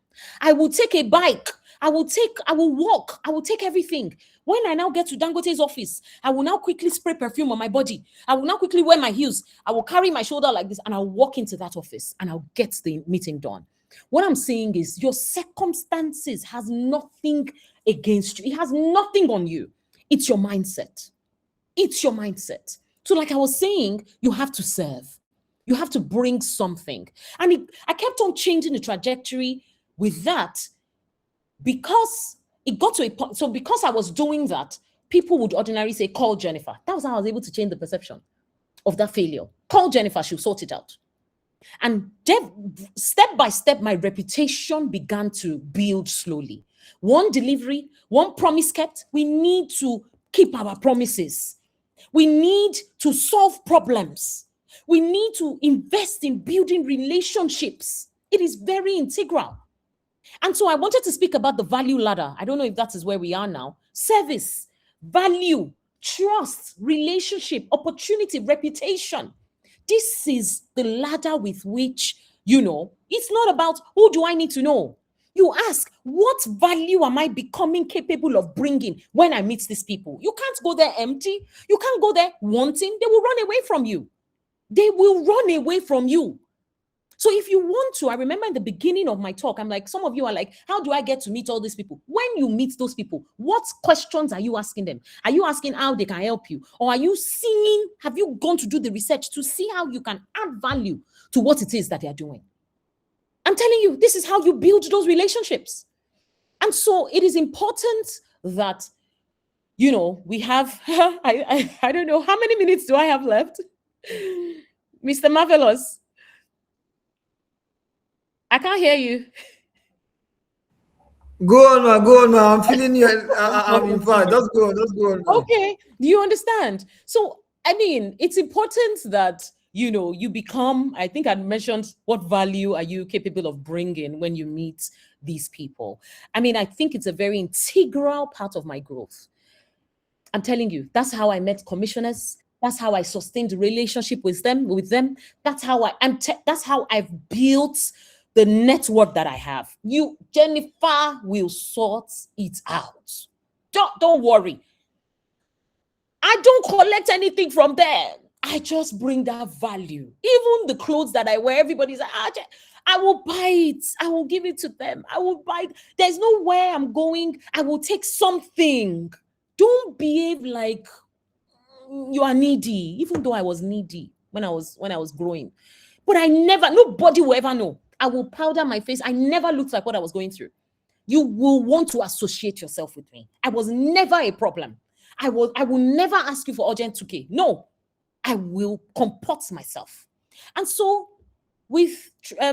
A: I would take a bike I will walk, I will take everything. When I now get to Dangote's office, I will now quickly spray perfume on my body. I will now quickly wear my heels. I will carry my shoulder like this and I'll walk into that office and I'll get the meeting done. What I'm saying is your circumstances has nothing against you. It has nothing on you. It's your mindset. It's your mindset. So like I was saying, you have to serve. You have to bring something. And I kept on changing the trajectory with that because it got to a point. So because I was doing that, people would ordinarily say, call Jennifer. That was how I was able to change the perception of that failure. Call Jennifer, she'll sort it out. And step by step, my reputation began to build slowly. One delivery, one promise kept. We need to keep our promises. We need to solve problems. We need to invest in building relationships. It is very integral. And so I wanted to speak about the value ladder. I don't know if that is where we are now. Service, value, trust, relationship, opportunity, reputation. This is the ladder with which, it's not about who do I need to know. You ask, what value am I becoming capable of bringing when I meet these people? You can't go there empty. You can't go there wanting. They will run away from you. They will run away from you. So if you want to, I remember in the beginning of my talk, I'm like, some of you are like, how do I get to meet all these people? When you meet those people, what questions are you asking them? Are you asking how they can help you? Or are you seeing, have you gone to do the research to see how you can add value to what it is that they are doing? I'm telling you, this is how you build those relationships. And so it is important that, we have, I don't know, how many minutes do I have left? Mr. Marvelous. I can't hear you.
B: Go on, ma. I'm feeling you. I'm in fact. Just go on. Ma.
A: Okay, do you understand? So, I mean, it's important that, you become, I think I mentioned what value are you capable of bringing when you meet these people. I mean, I think it's a very integral part of my growth. I'm telling you, that's how I met commissioners. That's how I sustained the relationship with them. That's how that's how I've built the network that I have. Jennifer will sort it out. Don't worry. I don't collect anything from there. I just bring that value. Even the clothes that I wear, everybody's like, I will buy it. I will give it to them. I will buy it. There's nowhere I'm going. I will take something. Don't behave like you are needy, even though I was needy when I was growing. But nobody will ever know. I will powder my face. I never looked like what I was going through. You will want to associate yourself with me. I was never a problem. I will never ask you for urgent 2K. No, I will comport myself. And so with I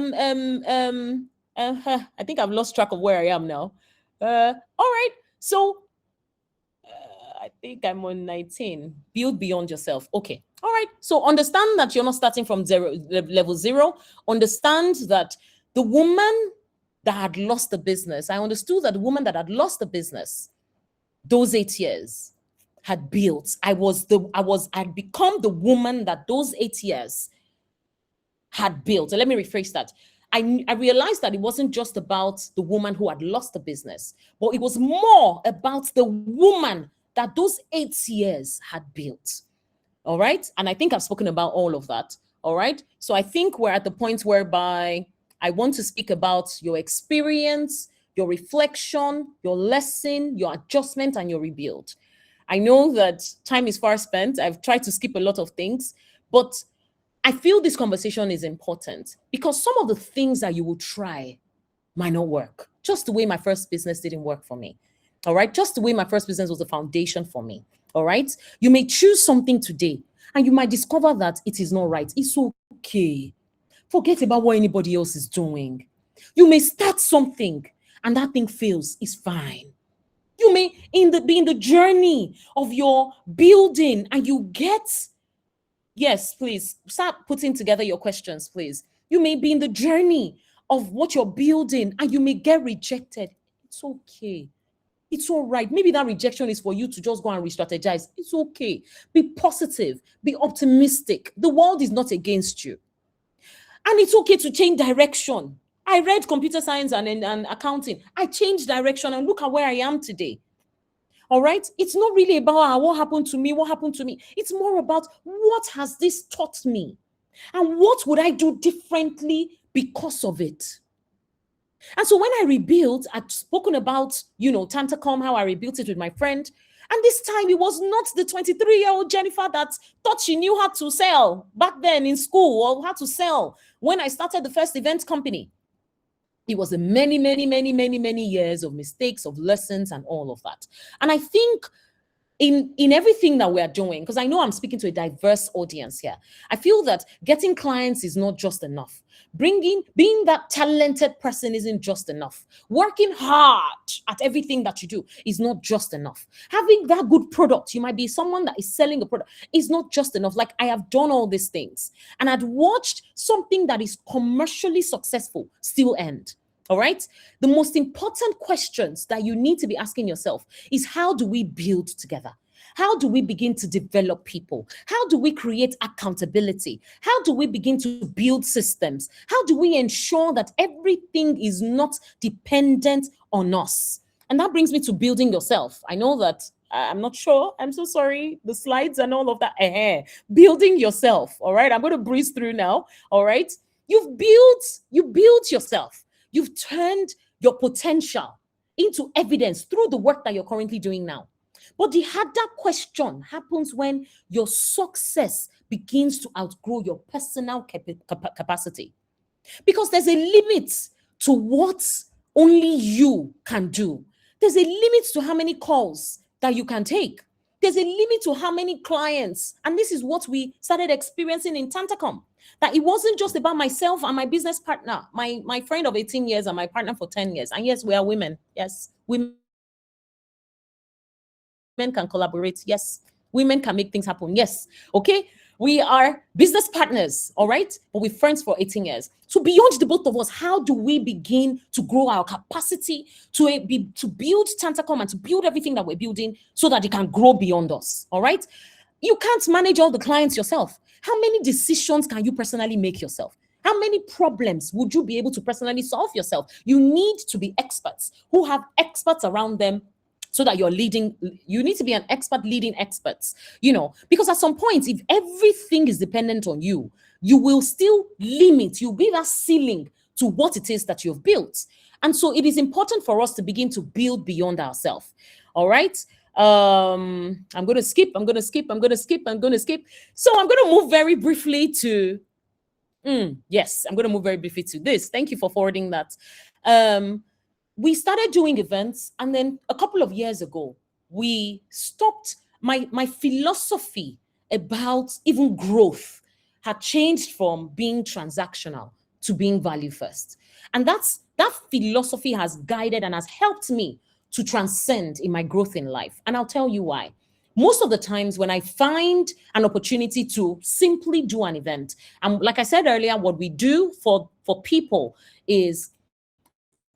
A: think I've lost track of where I am now. All right. So I think I'm on 19. Build beyond yourself. Okay. All right. So understand that you're not starting from level 0. Understand that the woman that had lost the business, I understood that the woman that had lost the business those 8 years had built. I'd become the woman that those 8 years had built. So let me rephrase that. I realized that it wasn't just about the woman who had lost the business, but it was more about the woman that those 8 years had built. All right. And I think I've spoken about all of that. All right. So I think we're at the point whereby I want to speak about your experience, your reflection, your lesson, your adjustment, and your rebuild. I know that time is far spent. I've tried to skip a lot of things, but I feel this conversation is important because some of the things that you will try might not work. Just the way my first business didn't work for me. All right. Just the way my first business was the foundation for me. All right. You may choose something today and you might discover that it is not right. It's okay. Forget about what anybody else is doing. You may start something and that thing fails. It's fine. You may be in the journey of your building and you get, yes, please start putting together your questions, please. You may be in the journey of what you're building and you may get rejected. It's okay. It's all right. Maybe that rejection is for you to just go and re-strategize. It's okay. Be positive. Be optimistic. The world is not against you. And it's okay to change direction. I read computer science and accounting. I changed direction and look at where I am today. All right. It's not really about what happened to me, what happened to me. It's more about what has this taught me and what would I do differently because of it. And so when I rebuilt, I'd spoken about, Tantacom, how I rebuilt it with my friend. And this time it was not the 23-year-old Jennifer that thought she knew how to sell back then in school or how to sell when I started the first event company. It was a many, many, many, many, many years of mistakes, of lessons, and all of that. And I think in everything that we're doing, because I know I'm speaking to a diverse audience here, I feel that getting clients is not just enough. Being that talented person isn't just enough. Working hard at everything that you do is not just enough. Having that good product, you might be someone that is selling a product, is not just enough. Like, I have done all these things and I'd watched something that is commercially successful still end. All right. The most important questions that you need to be asking yourself is, how do we build together? How do we begin to develop people? How do we create accountability? How do we begin to build systems? How do we ensure that everything is not dependent on us? And that brings me to building yourself. I know that I'm not sure. I'm so sorry. The slides and all of that. Building yourself. All right. I'm going to breeze through now. All right. You built yourself. You've turned your potential into evidence through the work that you're currently doing now. But the harder question happens when your success begins to outgrow your personal capacity. Because there's a limit to what only you can do. There's a limit to how many calls that you can take. There's a limit to how many clients. And this is what we started experiencing in Tantacom. That it wasn't just about myself and my business partner, my friend of 18 years and my partner for 10 years. And yes, we are women. Yes, women can collaborate. Yes, women can make things happen. Yes, okay. We are business partners, all right? But we're friends for 18 years. So beyond the both of us, how do we begin to grow our capacity to build Tantacom and to build everything that we're building so that it can grow beyond us, all right? You can't manage all the clients yourself. How many decisions can you personally make yourself? How many problems would you be able to personally solve yourself? You need to be experts who have experts around them so that you're leading. You need to be an expert leading experts, because at some point, if everything is dependent on you, you will still limit, you'll be that ceiling to what it is that you've built. And so it is important for us to begin to build beyond ourselves. All right. I'm going to skip. So I'm going to move very briefly to, yes, I'm going to move very briefly to this. Thank you for forwarding that. We started doing events, and then a couple of years ago, we stopped. My philosophy about even growth had changed from being transactional to being value first. And that philosophy has guided and has helped me to transcend in my growth in life. And I'll tell you why. Most of the times when I find an opportunity to simply do an event, and like I said earlier, what we do for people is,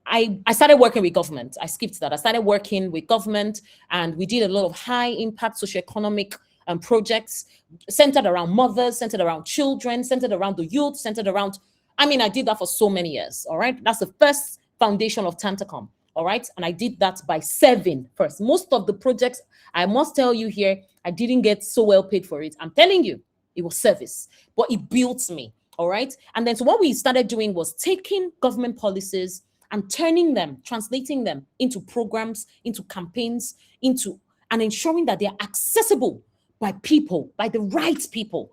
A: I started working with government. I skipped that. I started working with government, and we did a lot of high impact socioeconomic projects centered around mothers, centered around children, centered around the youth, centered around, I did that for so many years. All right. That's the first foundation of Tantacom. All right. And I did that by serving first. Most of the projects, I must tell you here, I didn't get so well paid for it. I'm telling you, it was service, but it built me. All right. And then so what we started doing was taking government policies and turning them, translating them into programs, into campaigns, and ensuring that they are accessible by people, by the right people.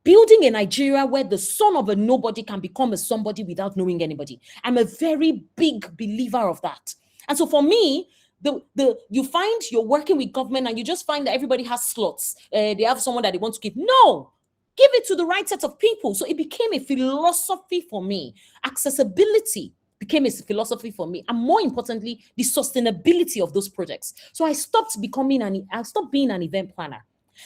A: Building a Nigeria where the son of a nobody can become a somebody without knowing anybody. I'm a very big believer of that. And so for me, you find you're working with government and you just find that everybody has slots. They have someone that they want to give. No, give it to the right set of people. So it became a philosophy for me. Accessibility became a philosophy for me, and more importantly, the sustainability of those projects. So I stopped being an event planner.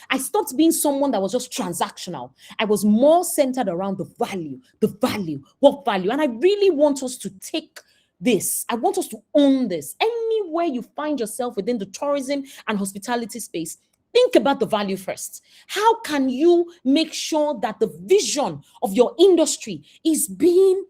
A: I stopped being someone that was just transactional. I was more centered around the value, what value. And I really want us to take this. I want us to own this. Anywhere you find yourself within the tourism and hospitality space, think about the value first. How can you make sure that the vision of your industry is being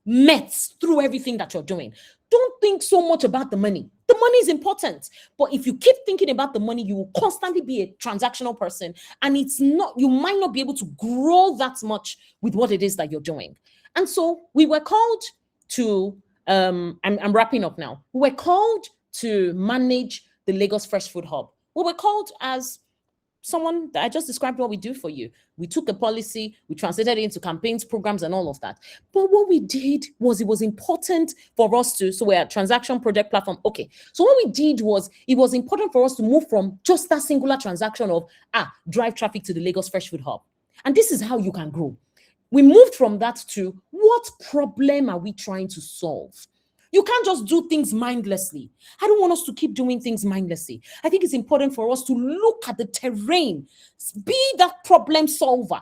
A: met through everything that you're doing. Don't think so much about the money. The money is important, but if you keep thinking about the money, you will constantly be a transactional person, and you might not be able to grow that much with what it is that you're doing. And so we were called to, I'm wrapping up now. We were called to manage the Lagos Fresh Food Hub. We were called as someone that I just described what we do for you. We took a policy, we translated it into campaigns, programs, and all of that. But what we did was, it was important for us to, so we're a transaction project platform. Okay. So what we did was, it was important for us to move from just that singular transaction of, drive traffic to the Lagos Fresh Food Hub. And this is how you can grow. We moved from that to, what problem are we trying to solve? You can't just do things mindlessly. I don't want us to keep doing things mindlessly. I think it's important for us to look at the terrain, be that problem solver,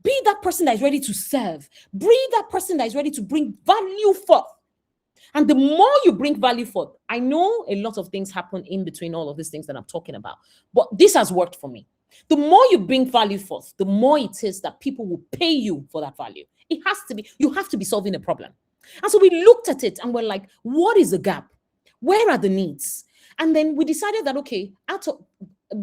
A: be that person that is ready to serve, be that person that is ready to bring value forth. And the more you bring value forth, I know a lot of things happen in between all of these things that I'm talking about, but this has worked for me. The more you bring value forth, the more it is that people will pay you for that value. It has to be, you have to be solving a problem. And so we looked at it and we're like, what is the gap? Where are the needs? And then we decided that, okay,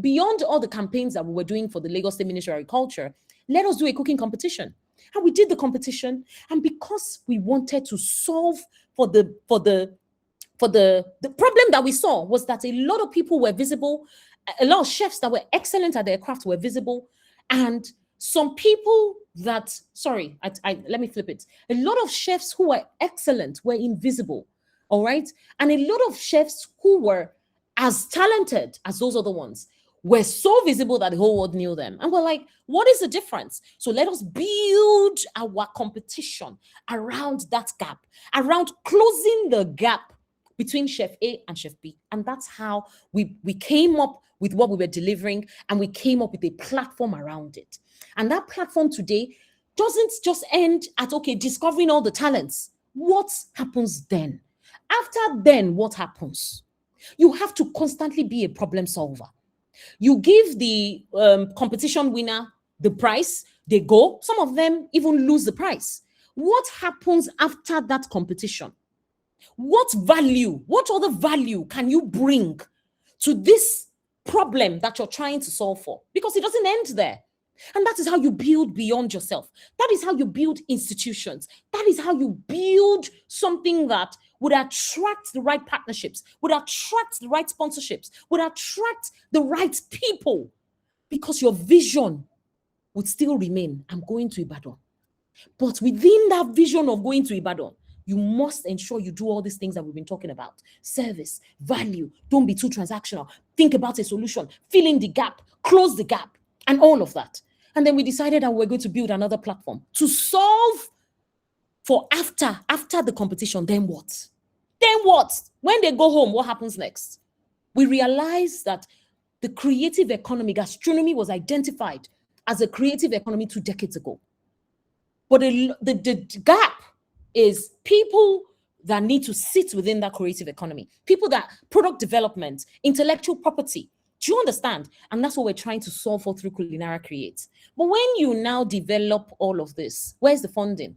A: beyond all the campaigns that we were doing for the Lagos State Ministry of Agriculture, let us do a cooking competition. And we did the competition. And because we wanted to solve for the problem that we saw, was that a lot of people were visible, a lot of chefs that were excellent at their craft were visible, and some people that, let me flip it. A lot of chefs who were excellent were invisible, all right? And a lot of chefs who were as talented as those other ones were so visible that the whole world knew them. And we're like, what is the difference? So let us build our competition around that gap, around closing the gap between Chef A and Chef B. And that's how we came up with what we were delivering, and we came up with a platform around it. And that platform today doesn't just end at, okay, discovering all the talents. What happens then? After then, what happens? You have to constantly be a problem solver. You give the competition winner the prize, they go. Some of them even lose the prize. What happens after that competition? What value, what other value can you bring to this problem that you're trying to solve for? Because it doesn't end there. And that is how you build beyond yourself. That is how you build institutions. That is how you build something that would attract the right partnerships, would attract the right sponsorships, would attract the right people, because your vision would still remain, I'm going to Ibadan. But within that vision of going to Ibadan, you must ensure you do all these things that we've been talking about. Service, value, don't be too transactional. Think about a solution, fill in the gap, close the gap, and all of that. And then we decided that we're going to build another platform to solve for after the competition. Then what? Then what? When they go home, what happens next? We realized that the creative economy, gastronomy, was identified as a creative economy 2 decades ago. But the gap is people that need to sit within that creative economy, people that product development, intellectual property. Do you understand? And that's what we're trying to solve for through Culinara Create. But when you now develop all of this, where's the funding?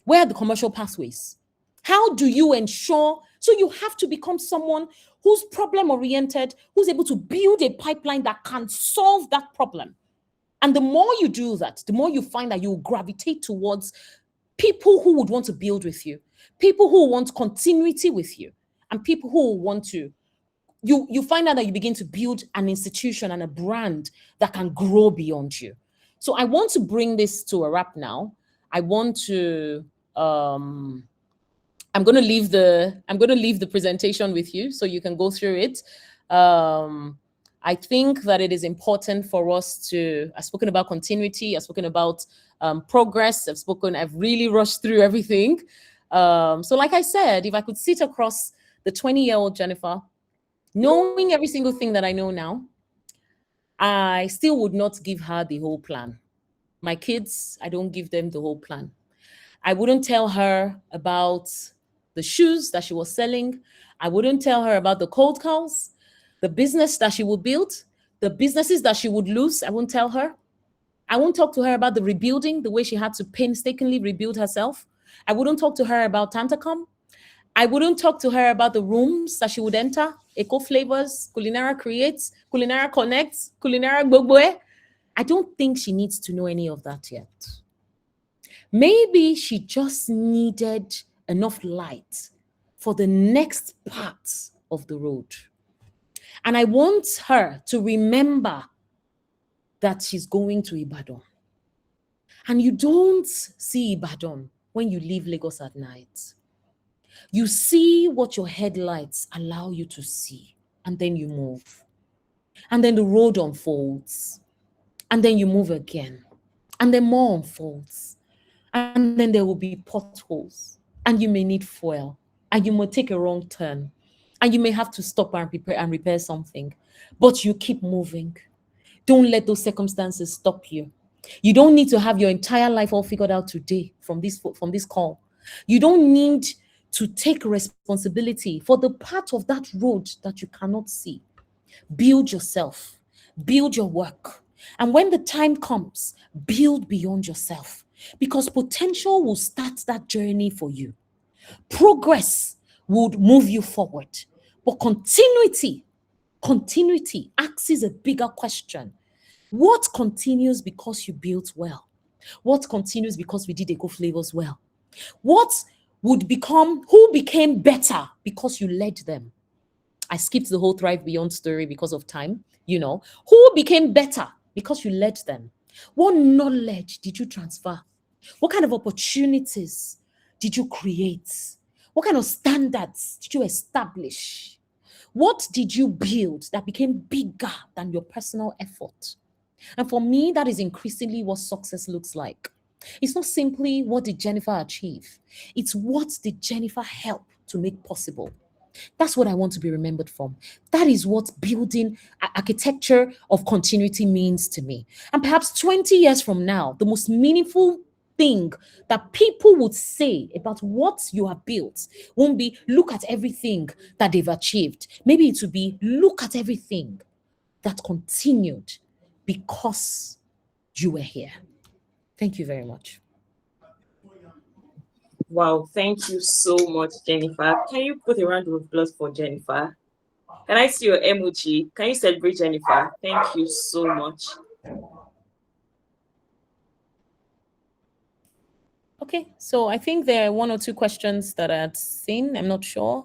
A: Where are the commercial pathways? How do you ensure? So you have to become someone who's problem-oriented, who's able to build a pipeline that can solve that problem. And the more you do that, the more you find that you gravitate towards people who would want to build with you, people who want continuity with you, and people who want to, you find out that you begin to build an institution and a brand that can grow beyond you. So I want to bring this to a wrap now. I want to, I'm going to leave the presentation with you so you can go through it. I think that it is important for us to, I've spoken about continuity, I've spoken about progress, I've really rushed through everything. So like I said, if I could sit across the 20-year-old Jennifer, knowing every single thing that I know now, I still would not give her the whole plan. My kids, I don't give them the whole plan. I wouldn't tell her about the shoes that she was selling. I wouldn't tell her about the cold calls, the business that she would build, the businesses that she would lose. I won't tell her. I won't talk to her about the rebuilding, the way she had to painstakingly rebuild herself. I wouldn't talk to her about Tantacom. I wouldn't talk to her about the rooms that she would enter. Eco Flavors, Culinara Creates, Culinara Connects, Culinara Gbogboe. I don't think she needs to know any of that yet. Maybe she just needed enough light for the next part of the road. And I want her to remember that she's going to Ibadan. And you don't see Ibadan when you leave Lagos at night. You see what your headlights allow you to see, and then you move. And then the road unfolds, and then you move again, and then more unfolds. And then there will be potholes, and you may need fuel, and you may take a wrong turn, and you may have to stop and repair something, but you keep moving. Don't let those circumstances stop you. You don't need to have your entire life all figured out today from this call. You don't need to take responsibility for the part of that road that you cannot see. Build yourself, build your work. And when the time comes, build beyond yourself because potential will start that journey for you. Progress would move you forward, but continuity asks a bigger question. What continues because you built well? What continues because we did Eco Flavors well? What who became better because you led them? I skipped the whole Thrive Beyond story because of time. Who became better because you led them? What knowledge did you transfer? What kind of opportunities did you create? What kind of standards did you establish? What did you build that became bigger than your personal effort? And for me, that is increasingly what success looks like. It's not simply what did Jennifer achieve, it's what did Jennifer help to make possible. That's what I want to be remembered from. That is what building architecture of continuity means to me. And perhaps 20 years from now, the most meaningful thing that people would say about what you have built won't be look at everything that they've achieved. Maybe it will be look at everything that continued because you were here. Thank you very much.
C: Wow, thank you so much, Jennifer. Can you put a round of applause for Jennifer? Can I see your emoji? Can you celebrate Jennifer? Thank you so much.
A: Okay, so I think there are one or two questions that I had seen. I'm not sure.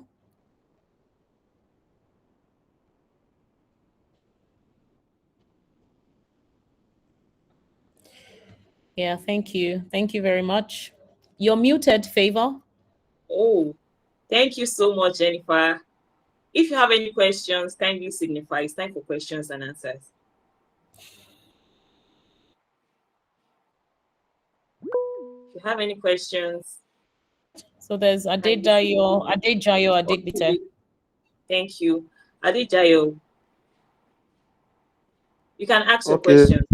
A: Yeah, thank you. Thank you very much. You're muted, Favor.
C: Oh, thank you so much, Jennifer. If you have any questions, kindly signify. It's time for questions and answers. If you have any questions.
A: So there's Adedayo, Adegbite.
C: Thank you. Adejayo, you can ask your
D: Okay.
C: question.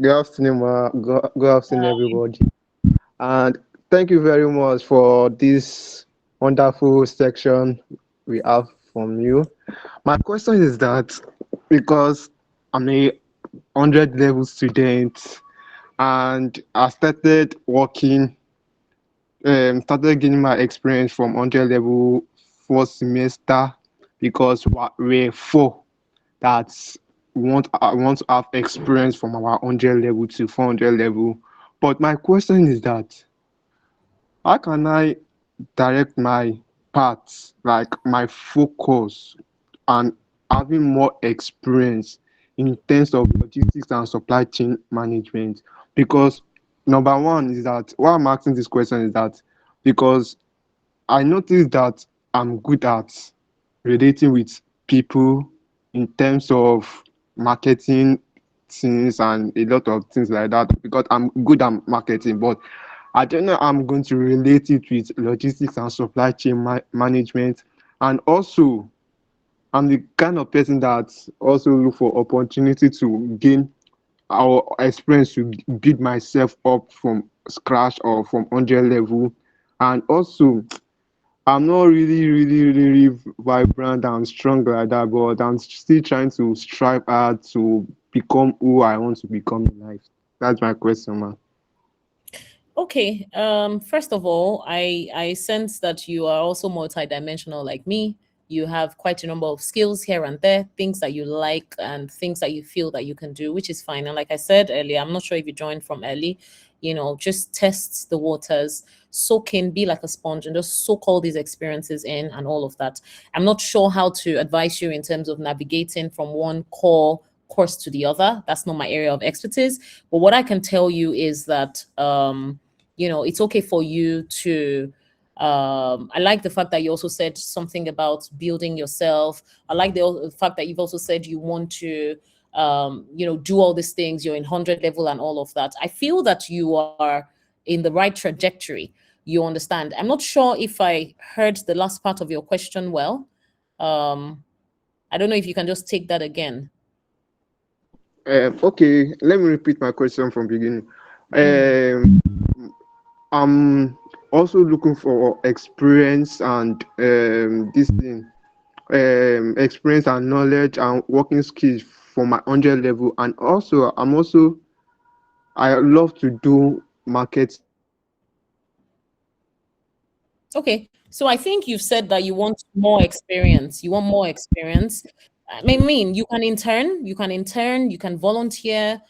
D: Good afternoon, good afternoon, everybody. And thank you very much for this wonderful section we have from you. My question is that because I'm a 100 level student and I started working, started getting my experience from 100 level first semester because we're four that I want to have experience from our 100 level to 400 level. But my question is that how can I direct my paths, like my focus, and having more experience in terms of logistics and supply chain management? Because number one is that why I'm asking this question is that because I noticed that I'm good at relating with people in terms of marketing things and a lot of things like that because I'm good at marketing, but I don't know I'm going to relate it with logistics and supply chain management. And also, I'm the kind of person that also look for opportunity to gain our experience to build myself up from scratch or from 100 level. And also, I'm not really vibrant and strong like that, but I'm still trying to strive hard to become who I want to become in life. That's my question, man.
A: Okay. First of all, I sense that you are also multidimensional like me. You have quite a number of skills here and there, things that you like and things that you feel that you can do, which is fine. And like I said earlier, I'm not sure if you joined from early, just test the waters, soak in, be like a sponge, and just soak all these experiences in and all of that. I'm not sure how to advise you in terms of navigating from one core course to the other. That's not my area of expertise. But what I can tell you is that it's okay for you to I like the fact that you also said something about building yourself. I like the fact that you've also said you want to do all these things, you're in 100 level and all of that. I feel that you are in the right trajectory. You understand. I'm not sure if I heard the last part of your question well. I don't know if you can just take that again.
D: Okay, let me repeat my question from beginning.
A: Mm.
D: Um, I'm also looking for experience and this thing, experience and knowledge and working skills for my 100 level. And also, I love to do marketing.
A: Okay, so I think you've said that you want more experience. You want more experience. I mean, you can volunteer.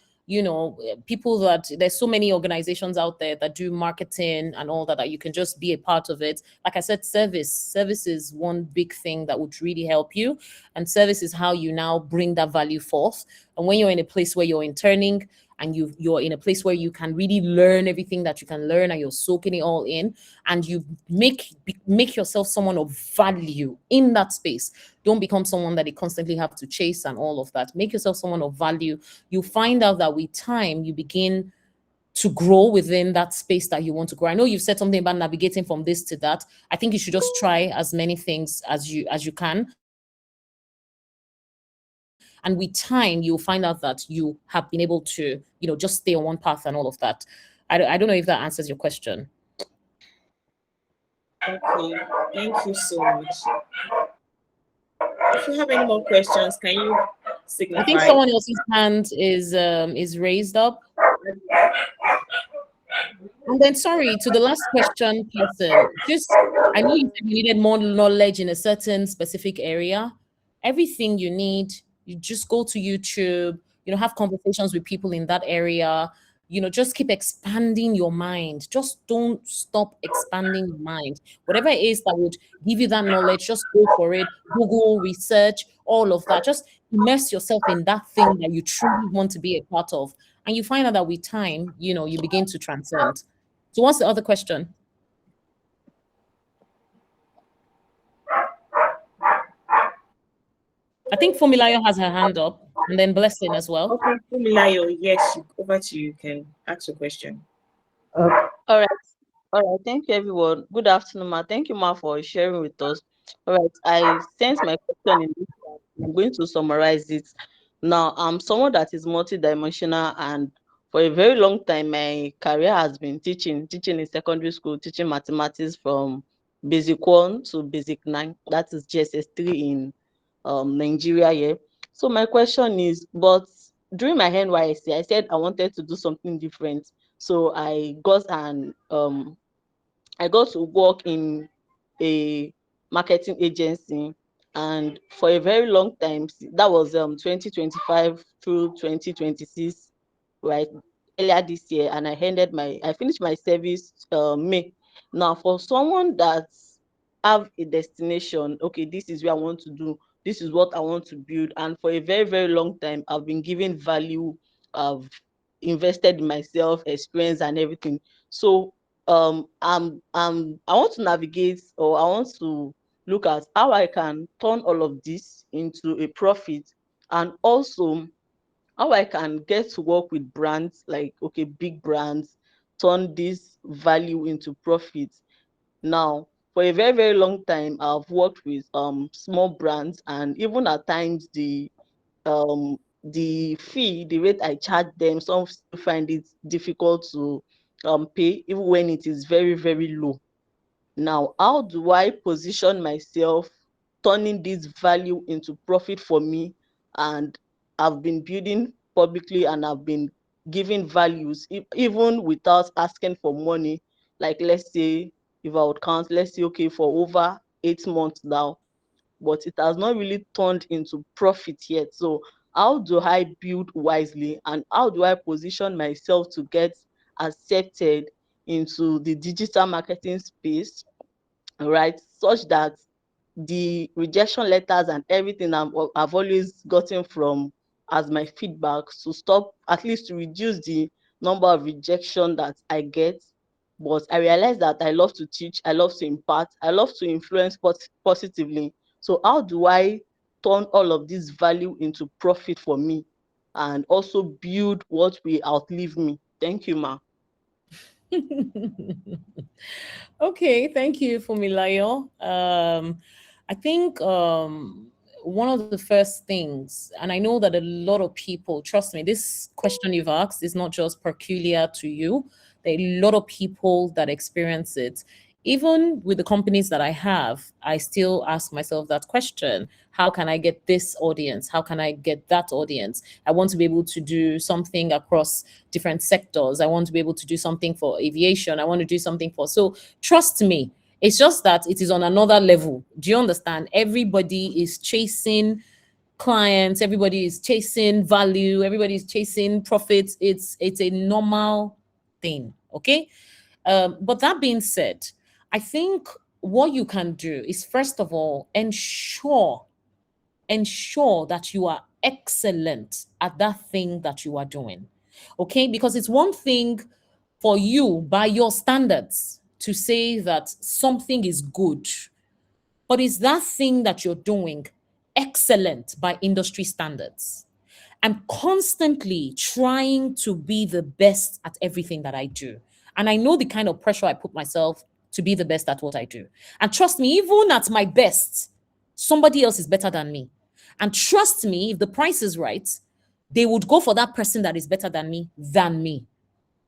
A: People that there's so many organizations out there that do marketing and all that you can just be a part of it. Like I said, service is one big thing that would really help you, and service is how you now bring that value forth. And when you're in a place where you're interning and you're in a place where you can really learn everything that you can learn and you're soaking it all in, and you make yourself someone of value in that space. Don't become someone that they constantly have to chase and all of that. Make yourself someone of value. You find out that with time you begin to grow within that space that you want to grow. I know you've said something about navigating from this to that. I think you should just try as many things as you can, and with time you'll find out that you have been able to just stay on one path and all of that. I don't know if that answers your question.
C: Okay, thank you so much. If you have any more questions, can you
A: I think
C: signify?
A: someone else's hand is raised up. And then, sorry, to the last question, person, just I know you said you needed more knowledge in a certain specific area. Everything you need, you just go to YouTube, have conversations with people in that area, just keep expanding your mind. Just don't stop expanding your mind. Whatever it is that would give you that knowledge, just go for it. Google, research, all of that. Just immerse yourself in that thing that you truly want to be a part of. And you find out that with time, you begin to transcend. So what's the other question? I think Fumilayo has her hand up, and then Blessing as well.
C: Okay, Fumilayo, yes, over to you. You can ask your question.
E: All right. All right. Thank you, everyone. Good afternoon, ma. Thank you, ma, for sharing with us. All right. I sense my question in this part. I'm going to summarize it. Now, I'm someone that is multidimensional, and for a very long time, my career has been teaching in secondary school, teaching mathematics from basic 1 to basic 9. That is GSS 3 in Nigeria here. So my question is, but during my NYSC, I said I wanted to do something different. So I got to work in a marketing agency, and for a very long time, that was 2025 through 2026, right, earlier this year, and I finished my service May. Now, for someone that have a destination, okay, this is where I want to do, this is what I want to build, and for a very, very long time I've been giving value, I've invested in myself, experience and everything. So I want to navigate, or I want to look at how I can turn all of this into a profit, and also how I can get to work with brands, like, okay, big brands, turn this value into profit. Now, for a very, very long time, I've worked with small brands, and even at times the fee, the rate I charge them, some still find it difficult to pay, even when it is very, very low. Now, how do I position myself, turning this value into profit for me? And I've been building publicly, and I've been giving values, even without asking for money. Like, let's say, if I would count, let's say, okay, for over 8 months now, but it has not really turned into profit yet. So how do I build wisely, and how do I position myself to get accepted into the digital marketing space, right? Such that the rejection letters and everything I've always gotten from as my feedback, to stop, at least to reduce the number of rejection that I get. But I realize that I love to teach, I love to impart, I love to influence positively. So how do I turn all of this value into profit for me, and also build what will outlive me? Thank you, ma.
A: Okay, thank you, Fumilayo. I think one of the first things, and I know that a lot of people, trust me, this question you've asked is not just peculiar to you. There are a lot of people that experience it. Even with the companies that I have, I still ask myself that question. How can I get this audience? How can I get that audience? I want to be able to do something across different sectors. I want to be able to do something for aviation. I want to do something for, so trust me, it's just that it is on another level. Do you understand? Everybody is chasing clients, everybody is chasing value, everybody is chasing profits. It's a normal thing. Okay. But that being said, I think what you can do is, first of all, ensure that you are excellent at that thing that you are doing. Okay? Because it's one thing for you, by your standards, to say that something is good, but is that thing that you're doing excellent by industry standards? I'm constantly trying to be the best at everything that I do. And I know the kind of pressure I put myself to be the best at what I do. And trust me, even at my best, somebody else is better than me. And trust me, if the price is right, they would go for that person that is better than me,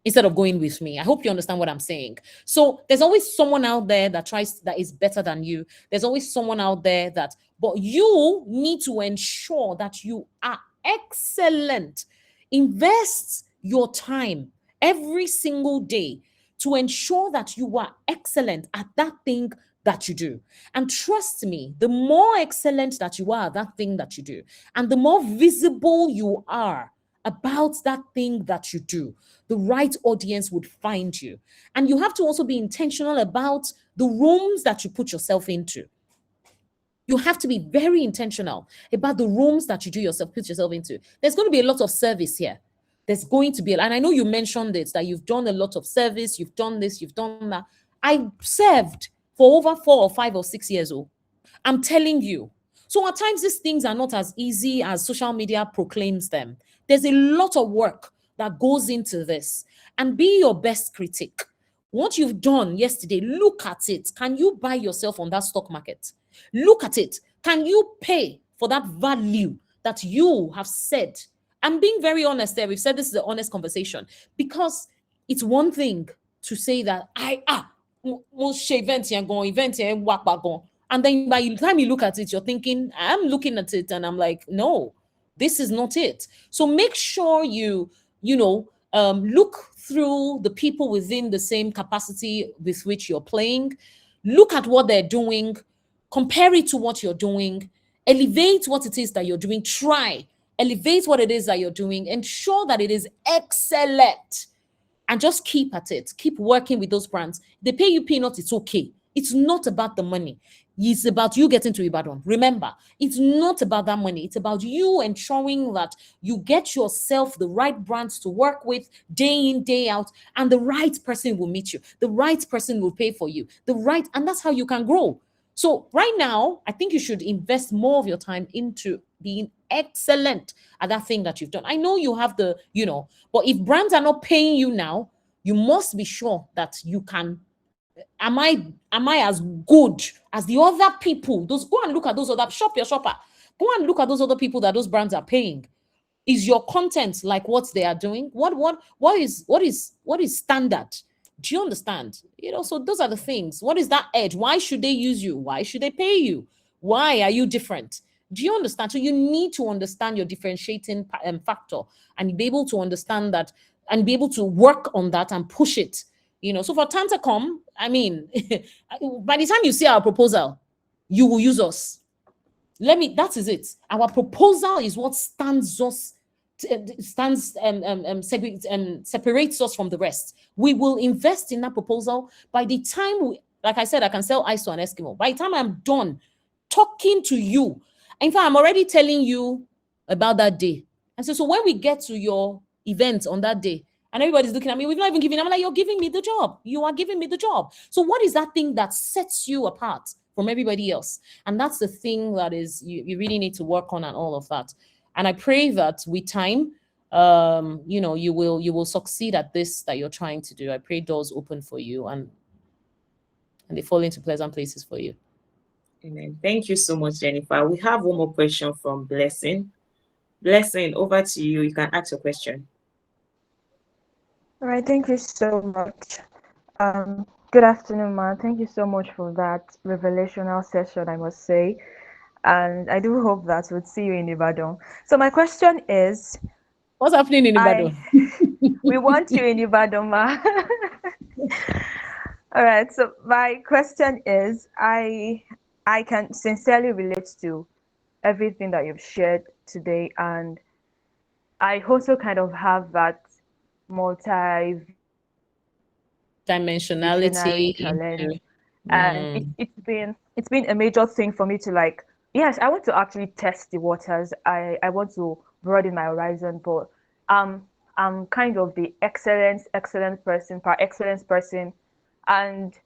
A: instead of going with me. I hope you understand what I'm saying. So there's always someone out there that is better than you. There's always someone out there but you need to ensure that you are excellent. Invest your time every single day to ensure that you are excellent at that thing that you do. And trust me, the more excellent that you are at that thing that you do, and the more visible you are about that thing that you do, the right audience would find you. And you have to also be intentional about the rooms that you put yourself into. You have to be very intentional about the rooms that you put yourself into. There's going to be a lot of service here. There's going to be, and I know you mentioned it, that you've done a lot of service, you've done this, you've done that. I served for over 4 or 5 or 6 years old. I'm telling you. So at times these things are not as easy as social media proclaims them. There's a lot of work that goes into this. And be your best critic. What you've done yesterday, look at it. Can you buy yourself on that stock market? Look at it. Can you pay for that value that you have said? I'm being very honest there. We've said this is an honest conversation, because it's one thing to say that event here, work back on. And then by the time you look at it, you're thinking, I'm looking at it and I'm like, no, this is not it. So make sure look through the people within the same capacity with which you're playing. Look at what they're doing, compare it to what you're doing, elevate what it is that you're doing, elevate what it is that you're doing, ensure that it is excellent, and just keep at it. Keep working with those brands. They pay you peanuts, it's okay. It's not about the money. It's about you getting to Ibadan. Remember, it's not about that money. It's about you ensuring that you get yourself the right brands to work with day in, day out, and the right person will meet you. The right person will pay for you. And that's how you can grow. So right now, I think you should invest more of your time into being excellent at that thing that you've done. I know you have but if brands are not paying you now, you must be sure that you can. Am I as good as the other people? Go and look at those other shopper. Go and look at those other people that those brands are paying. Is your content like what they are doing? What is standard? Do you understand? So those are the things. What is that edge? Why should they use you? Why should they pay you? Why are you different? Do you understand? So you need to understand your differentiating factor and be able to understand that and be able to work on that and push it. So for Tantacom, I mean, by the time you see our proposal, you will use us. That is it. Our proposal is what separates us from the rest. We will invest in that proposal. By the time like I said, I can sell ice to an Eskimo. By the time I'm done talking to you, in fact, I'm already telling you about that day. And so when we get to your event on that day, and everybody's looking at me, we've not even given, I'm like, you're giving me the job. You are giving me the job. So what is that thing that sets you apart from everybody else? And that's the thing that is you really need to work on, and all of that. And I pray that with time, you will succeed at this that you're trying to do. I pray doors open for you and they fall into pleasant places for you.
C: Amen. Thank you so much, Jennifer. We have one more question from Blessing. Blessing, over to you. You can ask your question.
F: All right, thank you so much. Good afternoon, man. Thank you so much for that revelational session, I must say. And I do hope that we'll see you in Ibadan. So my question is,
A: what's happening in Ibadan?
F: We want you in Ibadan, ma. All right. So my question is, I can sincerely relate to everything that you've shared today, and I also kind of have that
A: multi-dimensionality
F: challenge, and it's been a major thing for me to like. Yes, I want to actually test the waters. I want to broaden my horizon, but I'm kind of the excellence person, and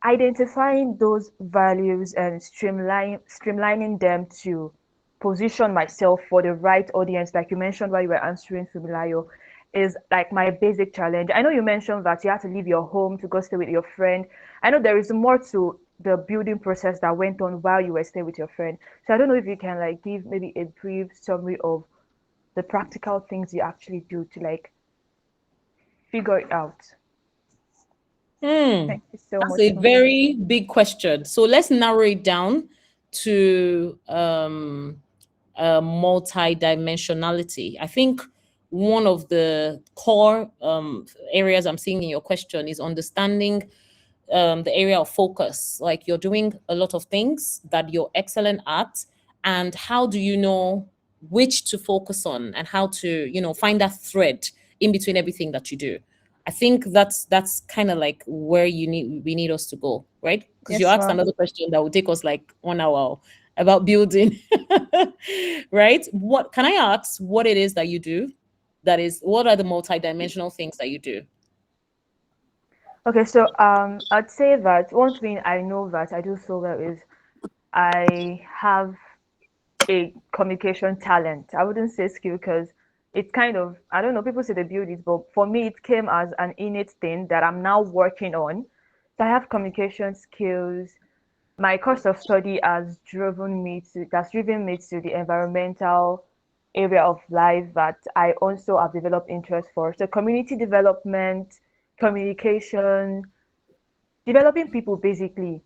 F: identifying those values and streamlining them to position myself for the right audience, like you mentioned while you were answering Fumilayo, is like my basic challenge. I know you mentioned that you had to leave your home to go stay with your friend. I know there is more to the building process that went on while you were staying with your friend. So I don't know if you can like give maybe a brief summary of the practical things you actually do to like figure it out. Thank you so much.
A: That's a very big question. So let's narrow it down to multi-dimensionality. I think one of the core areas I'm seeing in your question is understanding the area of focus. Like you're doing a lot of things that you're excellent at, and how do you know which to focus on and how to find that thread in between everything that you do. I think that's kind of like where we need us to go, right? Because you asked another question that would take us like 1 hour about building, right? What can I ask? What it is that you do? What are the multidimensional things that you do?
F: Okay, so I'd say that one thing I know that I do so well is I have a communication talent. I wouldn't say skill because it's kind of, I don't know, people say they build it, but for me, it came as an innate thing that I'm now working on. So I have communication skills. My course of study has driven me to the environmental area of life that I also have developed interest for. So community development, communication, developing people basically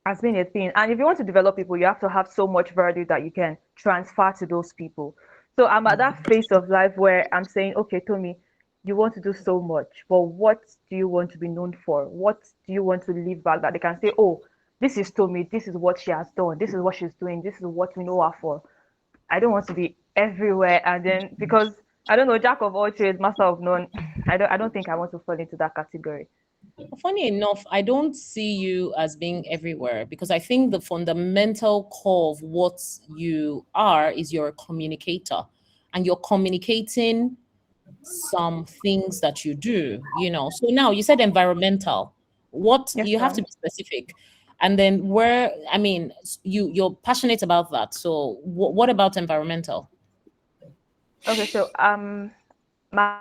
F: has been a thing. And if you want to develop people, you have to have so much value that you can transfer to those people. So I'm at that phase of life where I'm saying, okay, Tommy, you want to do so much, but what do you want to be known for? What do you want to leave back that they can say, oh, this is Tommy, this is what she has done, this is what she's doing, this is what we know her for. I don't want to be everywhere, and then because I don't know, jack of all trades, master of none. I don't think I want to fall into that category.
A: Funny enough, I don't see you as being everywhere, because I think the fundamental core of what you are is you're a communicator, and you're communicating some things that you do. So now you said environmental. What
F: Yes,
A: you have to be specific, and then you're passionate about that. So what about environmental?
F: Okay, so my